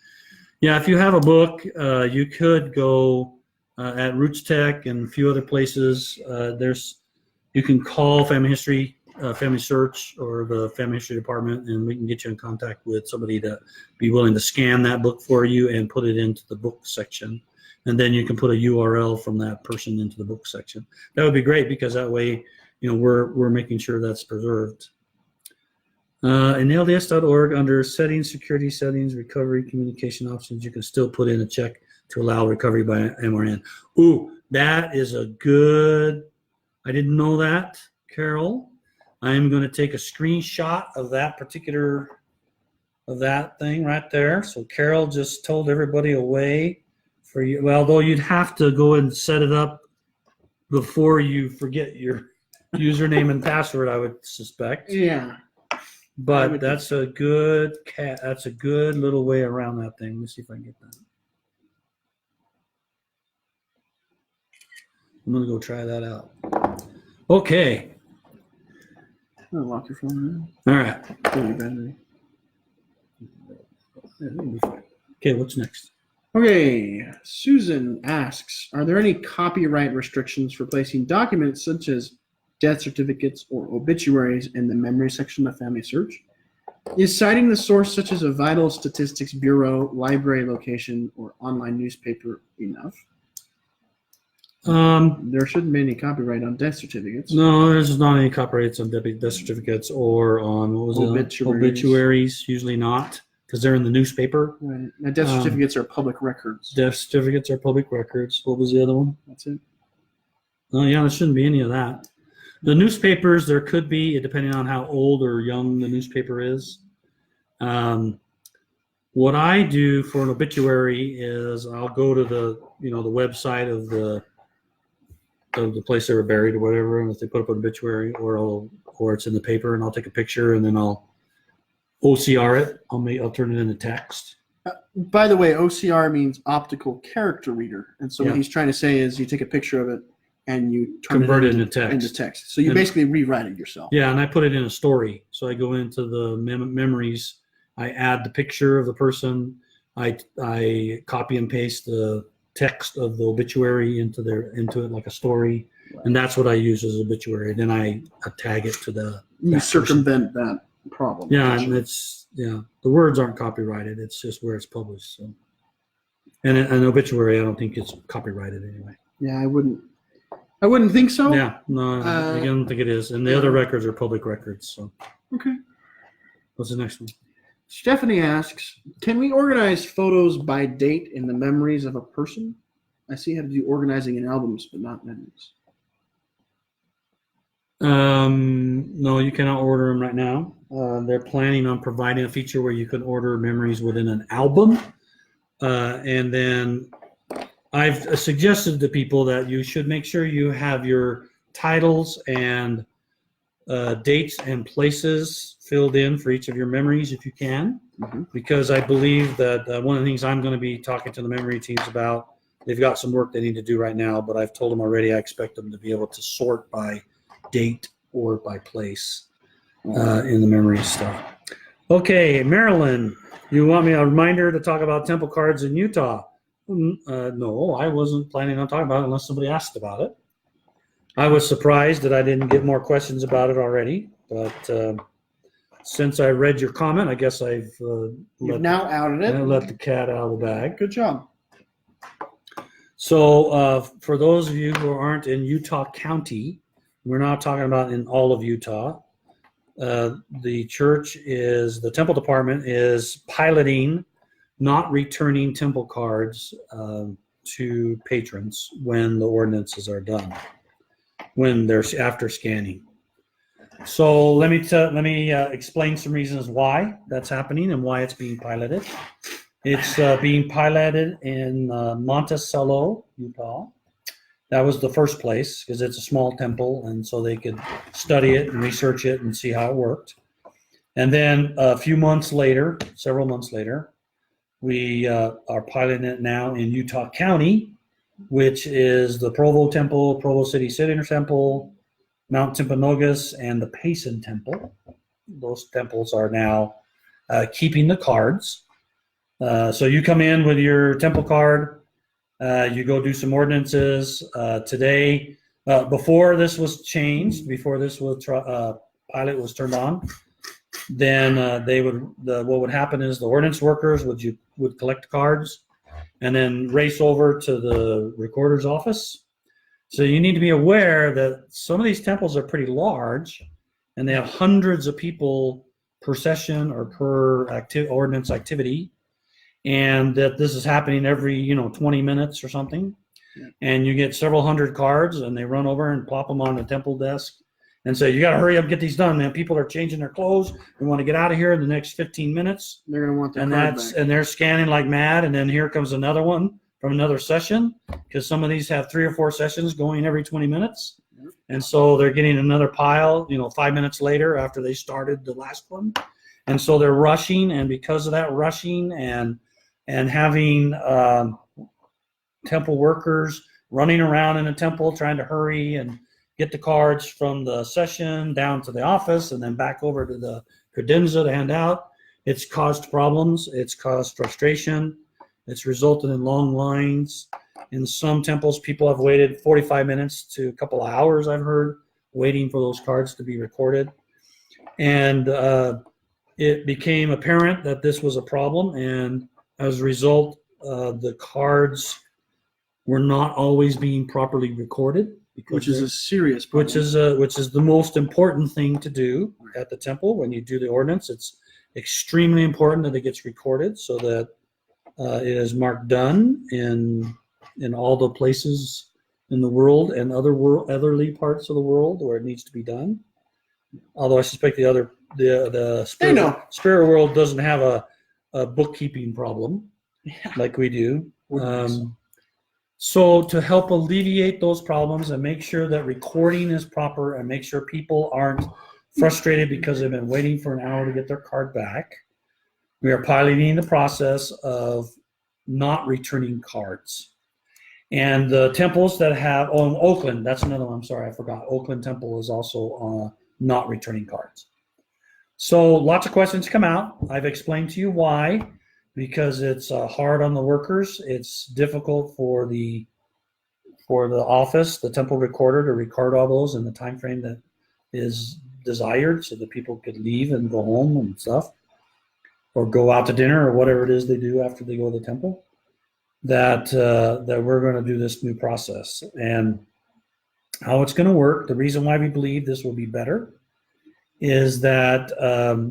Yeah, if you have a book, you could go at Roots Tech and a few other places. You can call Family History, FamilySearch, or the Family History Department, and we can get you in contact with somebody to be willing to scan that book for you and put it into the book section. And then you can put a URL from that person into the book section. That would be great because that way, we're making sure that's preserved. In LDS.org, under settings, security settings, recovery, communication options, you can still put in a check to allow recovery by MRN. Ooh, that is a good, I didn't know that, Carol. I'm going to take a screenshot of that thing right there. So Carol just told everybody a way for you. Well, though you'd have to go and set it up before you forget your username and password, I would suspect. Yeah. But that's a good that's a good little way around that thing. Let's see if I can get that. I'm gonna go try that out. Okay. I'll lock your phone All right. Okay, what's next? Okay, Susan asks, are there any copyright restrictions for placing documents such as death certificates or obituaries in the memory section of FamilySearch? Is citing the source such as a vital statistics bureau, library location, or online newspaper enough? There shouldn't be any copyright on death certificates. No, there's not any copyrights on death certificates or on obituaries. Usually not, because they're in the newspaper. Right. Now, death certificates are public records. Death certificates are public records. What was the other one? That's it. Oh, yeah, there shouldn't be any of that. The newspapers, there could be, depending on how old or young the newspaper is. What I do for an obituary is I'll go to the website of the place they were buried or whatever, and if they put up an obituary or it's in the paper, and I'll take a picture and then I'll OCR it. I'll turn it into text. By the way, OCR means optical character reader, and so what he's trying to say is you take a picture of it and you convert it into text. So you basically rewrite it yourself. Yeah, and I put it in a story. So I go into the memories. I add the picture of the person. I copy and paste the text of the obituary into it like a story, and that's what I use as obituary. Then I tag it to the. You circumvent that problem. Yeah, and the words aren't copyrighted. It's just where it's published. So, and an obituary, I don't think it's copyrighted anyway. Yeah, I wouldn't think so. Yeah, no, I don't think it is. And the other records are public records. So. Okay. What's the next one? Stephanie asks, can we organize photos by date in the memories of a person? I see how to do organizing in albums, but not memories. No, you cannot order them right now. They're planning on providing a feature where you can order memories within an album. And then I've suggested to people that you should make sure you have your titles and dates and places filled in for each of your memories if you can, because I believe that one of the things I'm going to be talking to the memory teams about, they've got some work they need to do right now, but I've told them already I expect them to be able to sort by date or by place in the memory stuff. Okay, Marilyn, you want me a reminder to talk about temple cards in Utah? No, I wasn't planning on talking about it unless somebody asked about it. I was surprised that I didn't get more questions about it already, but since I read your comment, I guess I've You've now outed it. Let the cat out of the bag. Good job. So for those of you who aren't in Utah County, we're not talking about in all of Utah. The temple department is piloting not returning temple cards to patrons when the ordinances are done, when they're after scanning. So let me explain some reasons why that's happening and why it's being piloted. It's being piloted in Monticello, Utah. That was the first place because it's a small temple, and so they could study it and research it and see how it worked. And then a few months later, several months later, we are piloting it now in Utah County, which is the Provo Temple, Provo City Temple, Mount Timpanogos, and the Payson Temple. Those temples are now keeping the cards. So you come in with your temple card, you go do some ordinances. Today, before this was changed, before this was pilot was turned on, then what would happen is the ordinance workers would collect the cards and then race over to the recorder's office. So you need to be aware that some of these temples are pretty large, and they have hundreds of people per session or per ordinance activity, and that this is happening every 20 minutes or something. Yeah. And you get several hundred cards, and they run over and plop them on the temple desk and say, you got to hurry up and get these done, man. People are changing their clothes. We want to get out of here in the next 15 minutes. They're going to want their card back. And they're scanning like mad. And then here comes another one from another session, because some of these have 3 or 4 sessions going every 20 minutes. Yep. And so they're getting another pile, 5 minutes later after they started the last one. And so they're rushing. And because of that rushing and having temple workers running around in a temple trying to hurry and get the cards from the session down to the office and then back over to the credenza to hand out, it's caused problems. It's caused frustration. It's resulted in long lines. In some temples, people have waited 45 minutes to a couple of hours, I've heard, waiting for those cards to be recorded. And it became apparent that this was a problem, and as a result, the cards were not always being properly recorded. Which is a serious problem. Which is the most important thing to do at the temple when you do the ordinance. It's extremely important that it gets recorded so that it is marked done in all the places in the world and otherly parts of the world where it needs to be done. Although I suspect the spirit world doesn't have a bookkeeping problem like we do. So to help alleviate those problems and make sure that recording is proper and make sure people aren't frustrated because they've been waiting for an hour to get their card back, we are piloting the process of not returning cards. And the temples that have, in Oakland, that's another one, I'm sorry, I forgot. Oakland Temple is also not returning cards. So lots of questions come out. I've explained to you why. Because it's hard on the workers. It's difficult for the office, the temple recorder, to record all those in the time frame that is desired so that people could leave and go home and stuff, or go out to dinner or whatever it is they do after they go to the temple, that we're going to do this new process. And how it's going to work, the reason why we believe this will be better is that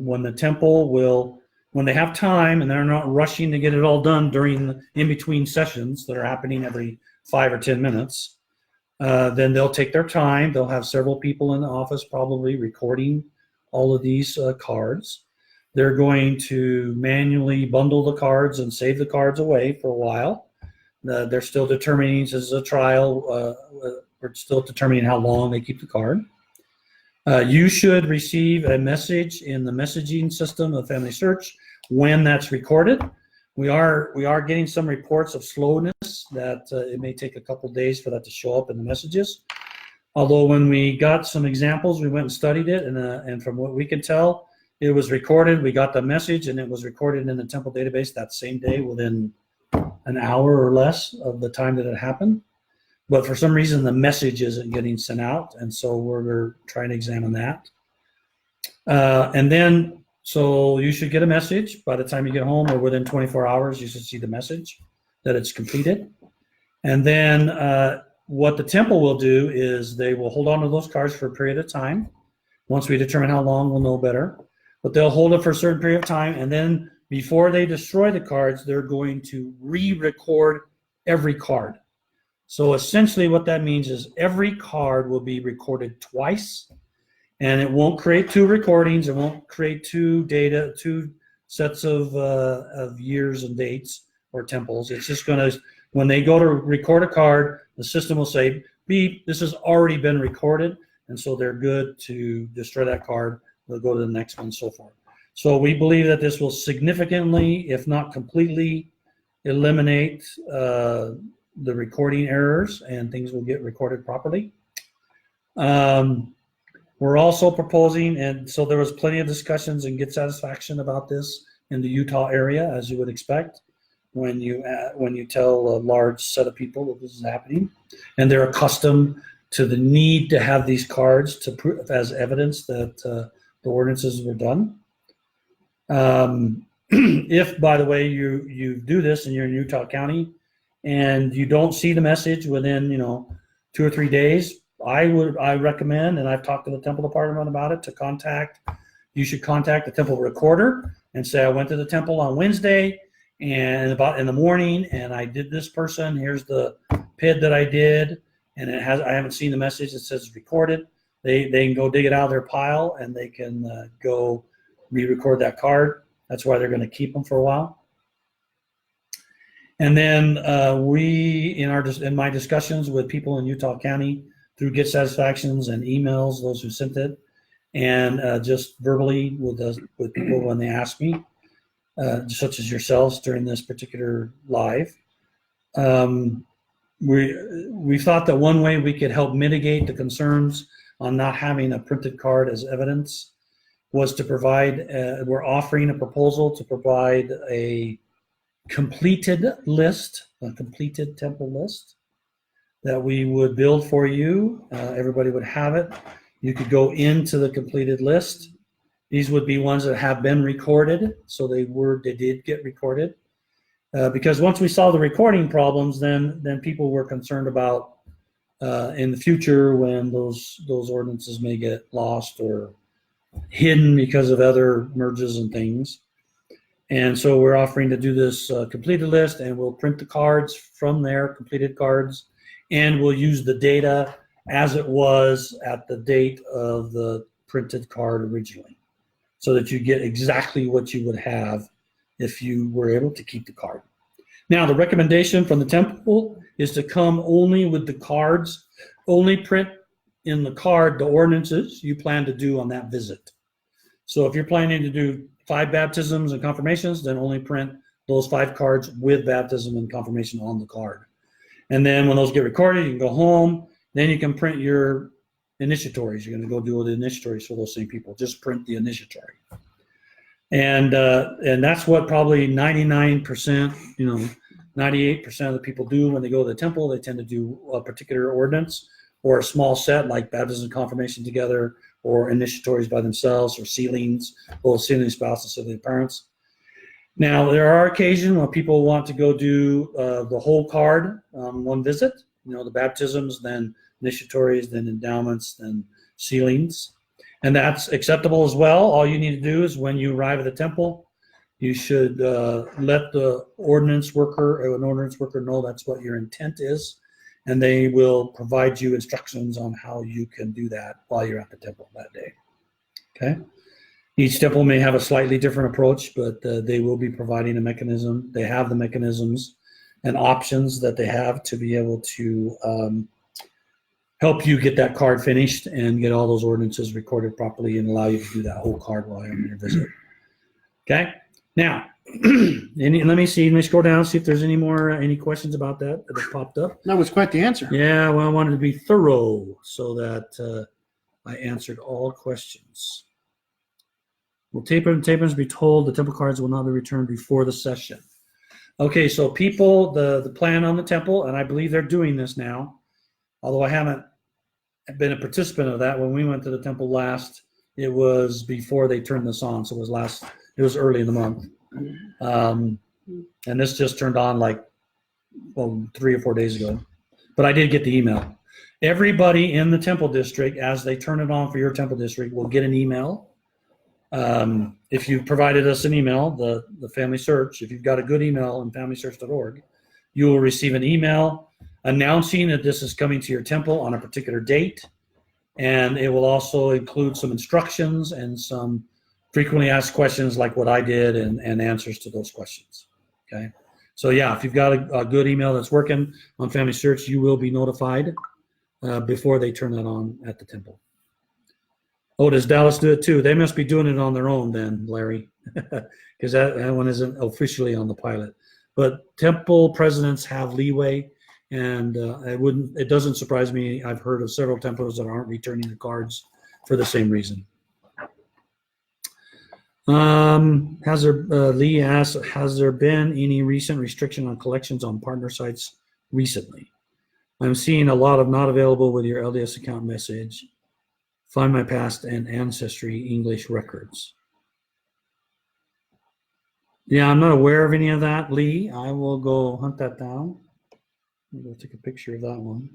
when the temple when they have time and they're not rushing to get it all done in between sessions that are happening every 5 or 10 minutes, then they'll take their time. They'll have several people in the office probably recording all of these cards. They're going to manually bundle the cards and save the cards away for a while. They're still determining, this is a trial, we're still determining how long they keep the card. You should receive a message in the messaging system of FamilySearch when that's recorded. We are getting some reports of slowness that it may take a couple days for that to show up in the messages. Although when we got some examples, we went and studied it, and from what we can tell, it was recorded. We got the message, and it was recorded in the temple database that same day within an hour or less of the time that it happened. But for some reason, the message isn't getting sent out, and so we're trying to examine that. And then, so you should get a message by the time you get home, or within 24 hours, you should see the message that it's completed. And then what the temple will do is they will hold on to those cards for a period of time. Once we determine how long, we'll know better. But they'll hold it for a certain period of time, and then before they destroy the cards, they're going to re-record every card. So essentially what that means is every card will be recorded twice, and it won't create two recordings. It won't create two sets of years and dates or temples. It's just going to, when they go to record a card, the system will say, beep, this has already been recorded, and so they're good to destroy that card. They'll go to the next one, and so forth. So we believe that this will significantly, if not completely, eliminate the recording errors, and things will get recorded properly. We're also proposing, and so there was plenty of discussions and good satisfaction about this in the Utah area, as you would expect when you tell a large set of people that this is happening, and they're accustomed to the need to have these cards to prove as evidence that the ordinances were done. If, by the way, you do this and you're in Utah County and you don't see the message within 2 or 3 days, I recommend, and I've talked to the temple department about it, you should contact the temple recorder and say, I went to the temple on Wednesday and about in the morning, and I did this person. Here's the PID that I did, and I haven't seen the message that says it's recorded. They can go dig it out of their pile, and they can go re-record that card. That's why they're going to keep them for a while. And then in my discussions with people in Utah County through Get Satisfactions and emails, those who sent it, and just verbally with people when they ask me, such as yourselves during this particular live, we thought that one way we could help mitigate the concerns on not having a printed card as evidence was to provide, we're offering a proposal to provide a completed temple list that we would build for you. Everybody would have it. You could go into the completed list. These would be ones that have been recorded, so they did get recorded. Because once we saw the recording problems, then people were concerned about in the future when those ordinances may get lost or hidden because of other merges and things. And so we're offering to do this completed list, and we'll print the cards from there, completed cards, and we'll use the data as it was at the date of the printed card originally, so that you get exactly what you would have if you were able to keep the card. Now, the recommendation from the temple is to come only with the cards, only print in the card the ordinances you plan to do on that visit. So if you're planning to do 5 baptisms and confirmations, then only print those 5 cards with baptism and confirmation on the card. And then when those get recorded, you can go home. Then you can print your initiatories. You're going to go do the initiatories for those same people. Just print the initiatory. And that's what probably 99%, 98% of the people do when they go to the temple. They tend to do a particular ordinance or a small set like baptism and confirmation together, or initiatories by themselves, or sealings, both sealing spouses, sealing parents. Now, there are occasions when people want to go do the whole card on one visit, the baptisms, then initiatories, then endowments, then sealings. And that's acceptable as well. All you need to do is when you arrive at the temple, you should let an ordinance worker know that's what your intent is, and they will provide you instructions on how you can do that while you're at the temple that day. Okay? Each temple may have a slightly different approach, but they will be providing a mechanism. They have the mechanisms and options that they have to be able to help you get that card finished and get all those ordinances recorded properly and allow you to do that whole card while you're on your visit. Okay? Now, let me scroll down, see if there's any questions about that have popped up. That was quite the answer. Yeah, well, I wanted to be thorough so that I answered all questions. Will tapeworms be told the temple cards will not be returned before the session? Okay, so people, the plan on the temple, and I believe they're doing this now, although I haven't been a participant of that. When we went to the temple last, it was before they turned this on, so it was early in the month. And this just turned on 3 or 4 days ago. But I did get the email. Everybody in the temple district, as they turn it on for your temple district, will get an email. If you provided us an email, the FamilySearch, if you've got a good email in FamilySearch.org, you will receive an email announcing that this is coming to your temple on a particular date. And it will also include some instructions and some frequently asked questions like what I did and answers to those questions. Okay. So yeah, if you've got a good email that's working on FamilySearch, you will be notified before they turn that on at the temple. Oh, does Dallas do it too? They must be doing it on their own then, Larry, because that one isn't officially on the pilot. But temple presidents have leeway, and it doesn't surprise me. I've heard of several temples that aren't returning the cards for the same reason. Lee asks, has there been any recent restriction on collections on partner sites recently? I'm seeing a lot of not available with your LDS account message. Find my past and ancestry English records. Yeah, I'm not aware of any of that, Lee. I will go hunt that down. I'm going to take a picture of that one.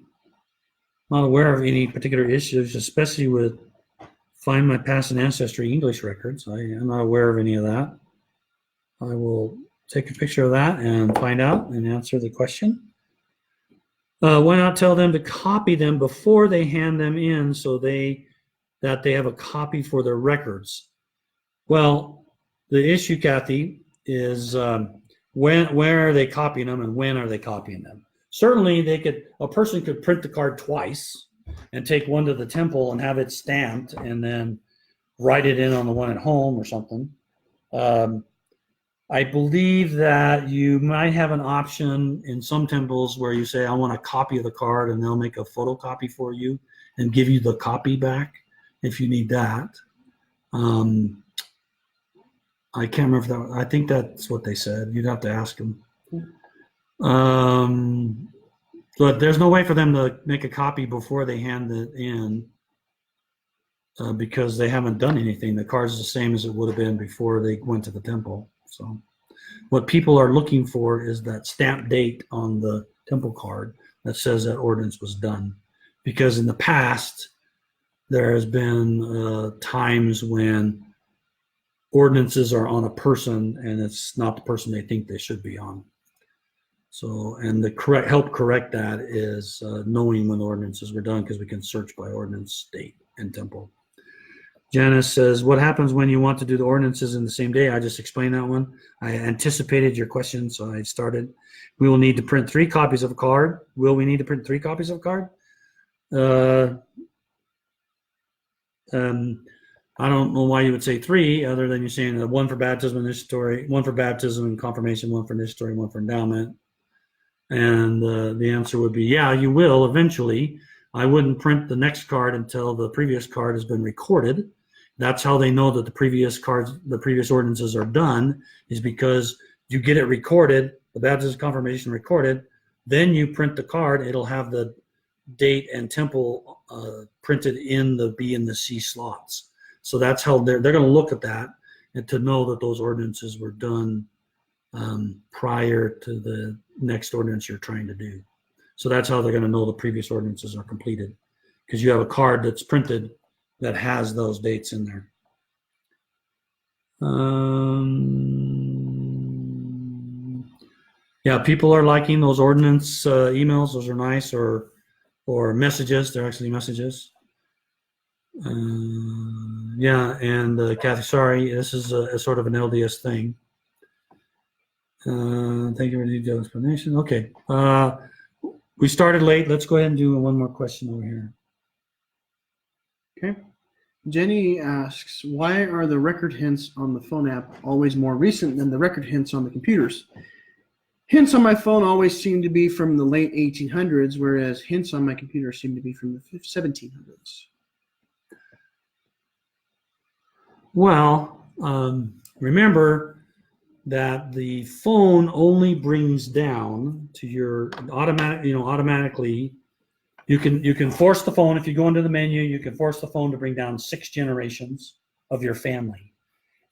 Not aware of any particular issues, especially with Find my past and ancestry English records. I am not aware of any of that. I will take a picture of that and find out and answer the question. Why not tell them to copy them before they hand them in so that they have a copy for their records? Well, the issue, Kathy, is where are they copying them and when are they copying them? Certainly, a person could print the card twice and take one to the temple and have it stamped and then write it in on the one at home or something. I believe that you might have an option in some temples where you say, I want a copy of the card, and they'll make a photocopy for you and give you the copy back if you need that. I can't remember if that, I think that's what they said. You'd have to ask them. But there's no way for them to make a copy before they hand it in because they haven't done anything. The card's the same as it would have been before they went to the temple. So what people are looking for is that stamp date on the temple card that says that ordinance was done. Because in the past, there has been times when ordinances are on a person and it's not the person they think they should be on. So, and the help correct that is knowing when ordinances were done, because we can search by ordinance, date, and temple. Janice says, what happens when you want to do the ordinances in the same day? I just explained that one. I anticipated your question, so I started. We will need to print 3 copies of a card. Will we need to print 3 copies of a card? I don't know why you would say 3, other than you're saying that 1 for baptism and initiatory, 1 for baptism and confirmation, 1 for initiatory, 1 for endowment. And the answer would be, yeah, you will eventually. I wouldn't print the next card until the previous card has been recorded. That's how they know that the previous cards, the previous ordinances are done, is because you get it recorded, the baptism confirmation recorded, then you print the card. It'll have the date and temple printed in the B and the C slots. So that's how they're going to look at that and to know that those ordinances were done prior to the next ordinance you're trying to do. So that's how they're going to know the previous ordinances are completed, because you have a card that's printed that has those dates in there. Yeah, people are liking those ordinance emails. Those are nice, or messages. They're actually messages. Yeah, and Kathy, sorry, this is a sort of an LDS thing. Thank you for the detailed explanation. Okay, we started late. Let's go ahead and do one more question over here. Okay. Jenny asks, why are the record hints on the phone app always more recent than the record hints on the computers? Hints on my phone always seem to be from the late 1800s, whereas hints on my computer seem to be from the 1700s. Well, remember that the phone only brings down to your automatically. You can force the phone, if you go into the menu, you can force the phone to bring down 6 generations of your family.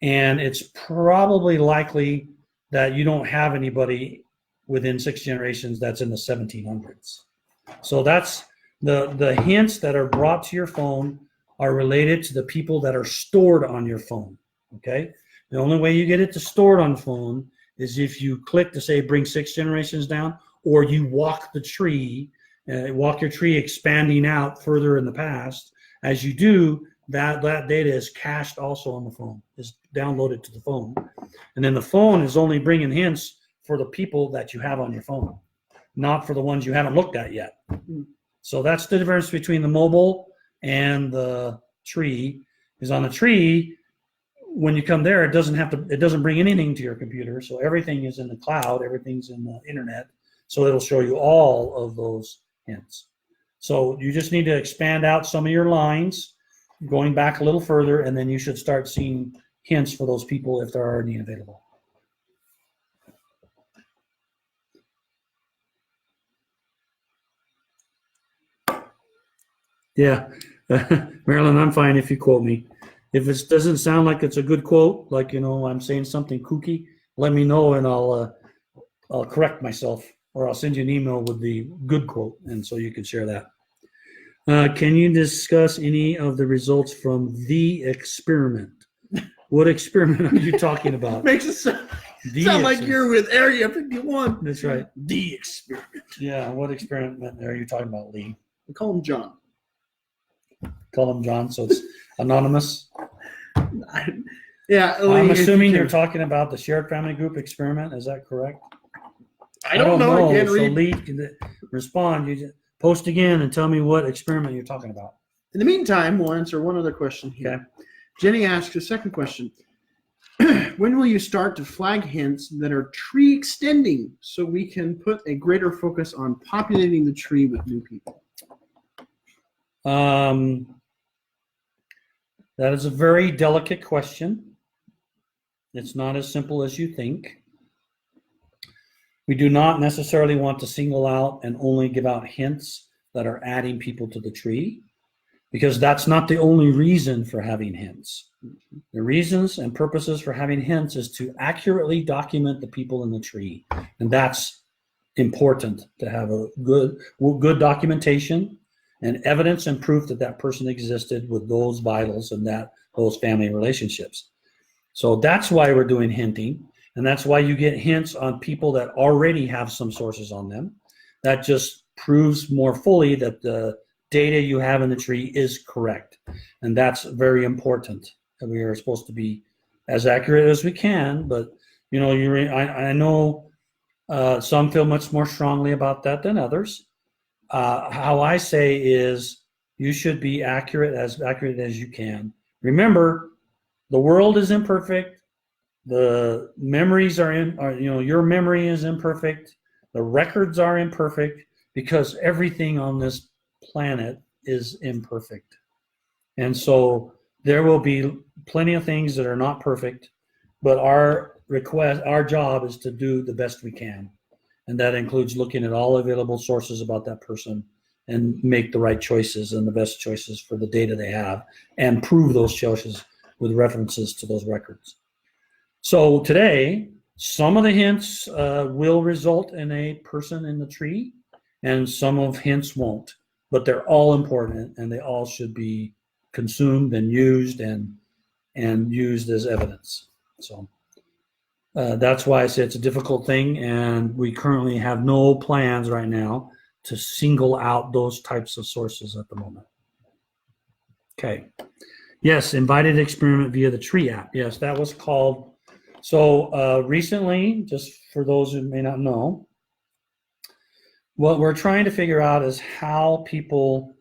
And it's probably likely that you don't have anybody within 6 generations that's in the 1700s. So that's the hints that are brought to your phone are related to the people that are stored on your phone, okay? The only way you get it to stored on the phone is if you click to say bring 6 generations down, or you walk the tree, walk your tree expanding out further in the past. As you do, that data is cached also on the phone, is downloaded to the phone. And then the phone is only bringing hints for the people that you have on your phone, not for the ones you haven't looked at yet. So that's the difference between the mobile and the tree. Is on the tree, when you come there, it doesn't bring anything to your computer. So everything is in the cloud, everything's in the internet. So it'll show you all of those hints. So you just need to expand out some of your lines, going back a little further, and then you should start seeing hints for those people if they're already available. Yeah, Marilyn, I'm fine if you quote me. If it doesn't sound like it's a good quote, like, I'm saying something kooky, let me know and I'll correct myself, or I'll send you an email with the good quote, and so you can share that. Can you discuss any of the results from the experiment? What experiment are you talking about? Makes it sound like you're with Area 51. That's right. The experiment. Yeah, what experiment are you talking about, Lee? We call him John. Call him John, so it's anonymous. Yeah, I'm assuming you're talking about the shared family group experiment. Is that correct? I don't know. So Lee can respond. You just post again and tell me what experiment you're talking about. In the meantime, we'll answer one other question here. Okay. Jenny asks a second question. When will you start to flag hints that are tree extending so we can put a greater focus on populating the tree with new people? That is a very delicate question. It's not as simple as you think. We do not necessarily want to single out and only give out hints that are adding people to the tree, because that's not the only reason for having hints. The reasons and purposes for having hints is to accurately document the people in the tree. And that's important, to have a good documentation and evidence and proof that that person existed with those vitals and those family relationships. So that's why we're doing hinting, and that's why you get hints on people that already have some sources on them. That just proves more fully that the data you have in the tree is correct, and that's very important. And we are supposed to be as accurate as we can, but I know some feel much more strongly about that than others. How I say is you should be accurate as you can. Remember, the world is imperfect. The memories your memory is imperfect. The records are imperfect, because everything on this planet is imperfect. And so there will be plenty of things that are not perfect, but our job is to do the best we can. And that includes looking at all available sources about that person and make the right choices and the best choices for the data they have, and prove those choices with references to those records. So today, some of the hints will result in a person in the tree, and some of hints won't. But they're all important, and they all should be consumed and used and used as evidence. So that's why I say it's a difficult thing, and we currently have no plans right now to single out those types of sources at the moment. Okay. Yes, invited experiment via the Tree app. Yes, that was called. So recently, just for those who may not know, what we're trying to figure out is how people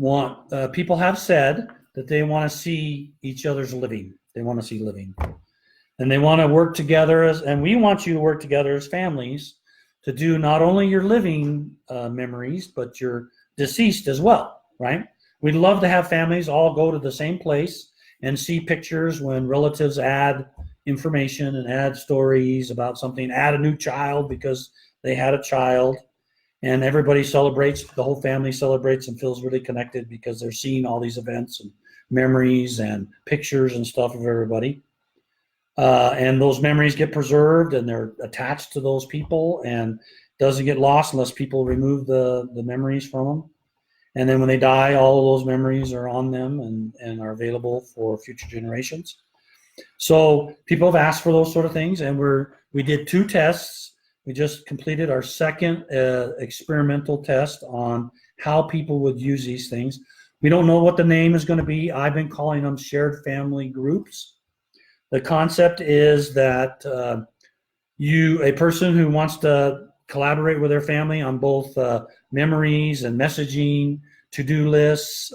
have said that they want to see each other's living. They want to see living. And they want to work together, and we want you to work together as families to do not only your living memories, but your deceased as well, right? We'd love to have families all go to the same place and see pictures when relatives add information and add stories about something, add a new child because they had a child, and everybody celebrates, the whole family celebrates and feels really connected because they're seeing all these events and memories and pictures and stuff of everybody. And those memories get preserved and they're attached to those people and doesn't get lost unless people remove the memories from them. And then when they die, all of those memories are on them and are available for future generations. So people have asked for those sort of things, and we did 2 tests We just completed our second experimental test on how people would use these things. We don't know what the name is going to be. I've been calling them shared family groups. The concept is that a person who wants to collaborate with their family on both memories and messaging, to-do lists,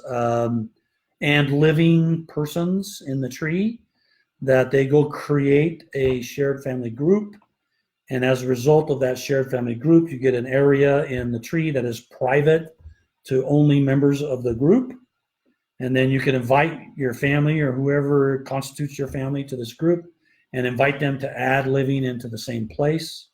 and living persons in the tree, that they go create a shared family group. And as a result of that shared family group, you get an area in the tree that is private to only members of the group. And then you can invite your family or whoever constitutes your family to this group and invite them to add living into the same place.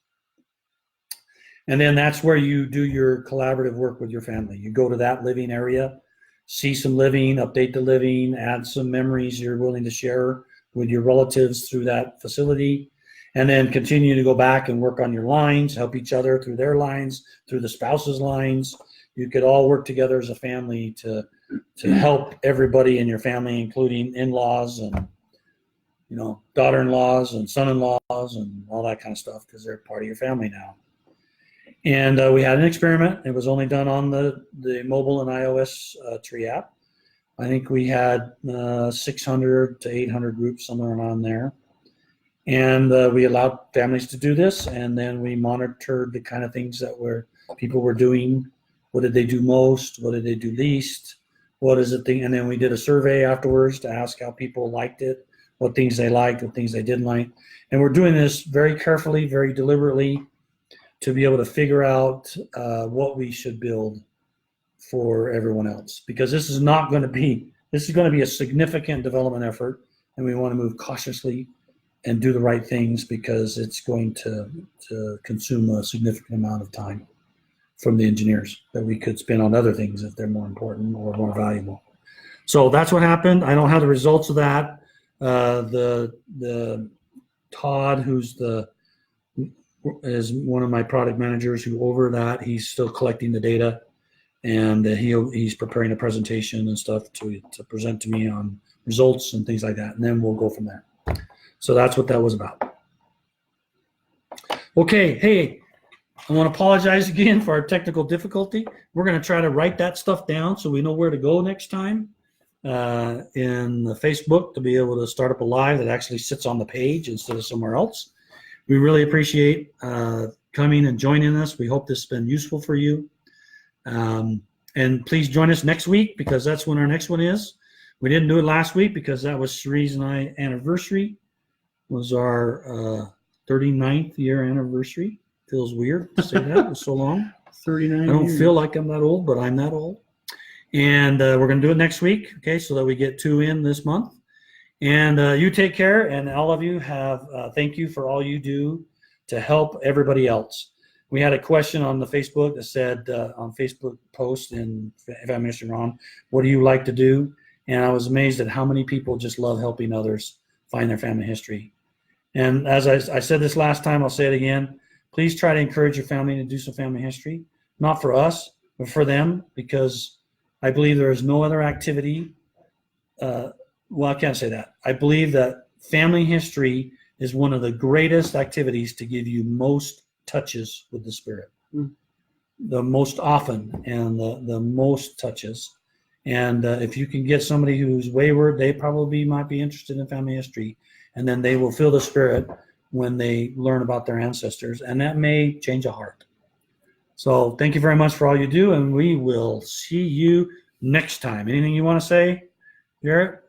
And then that's where you do your collaborative work with your family. You go to that living area, see some living, update the living, add some memories you're willing to share with your relatives through that facility, and then continue to go back and work on your lines, help each other through their lines, through the spouse's lines. You could all work together as a family to help everybody in your family, including in-laws and daughter-in-laws and son-in-laws and all that kind of stuff, because they're part of your family now. And we had an experiment. It was only done on the mobile and iOS tree app. I think we had 600 to 800 groups, somewhere around there. And we allowed families to do this, and then we monitored the kind of things that people were doing. What did they do most? What did they do least? What is the thing? And then we did a survey afterwards to ask how people liked it, what things they liked, what things they didn't like. And we're doing this very carefully, very deliberately, to be able to figure out what we should build for everyone else. Because this is going to be a significant development effort, and we want to move cautiously and do the right things, because it's going to consume a significant amount of time from the engineers that we could spend on other things if they're more important or more valuable. So that's what happened. I don't have the results of that. The Todd, who's is one of my product managers who over that, he's still collecting the data, and he's preparing a presentation and stuff to present to me on results and things like that, and then we'll go from there. So that's what that was about. Okay, hey, I want to apologize again for our technical difficulty. We're going to try to write that stuff down so we know where to go next time in the Facebook, to be able to start up a live that actually sits on the page instead of somewhere else. We really appreciate coming and joining us. We hope this has been useful for you. And please join us next week, because that's when our next one is. We didn't do it last week because that was Cherie's and I anniversary. It was our 39th year anniversary. Feels weird to say that. It was so long. 39 I don't years. feel like I'm that old, but I'm that old. And we're going to do it next week, okay, so that we get 2 in this month. And you take care, and all of you have thank you for all you do to help everybody else. We had a question on the Facebook that said, on Facebook post in FamilySearch Ron, what do you like to do? And I was amazed at how many people just love helping others find their family history. And as I said this last time, I'll say it again. Please try to encourage your family to do some family history, not for us, but for them, because I believe there is no other activity. Well, I can't say that. I believe that family history is one of the greatest activities to give you most touches with the Spirit. The most often and the most touches. And if you can get somebody who's wayward, they probably might be interested in family history, and then they will feel the Spirit when they learn about their ancestors, and that may change a heart. So thank you very much for all you do, and we will see you next time. Anything you want to say, Garrett?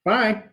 Bye.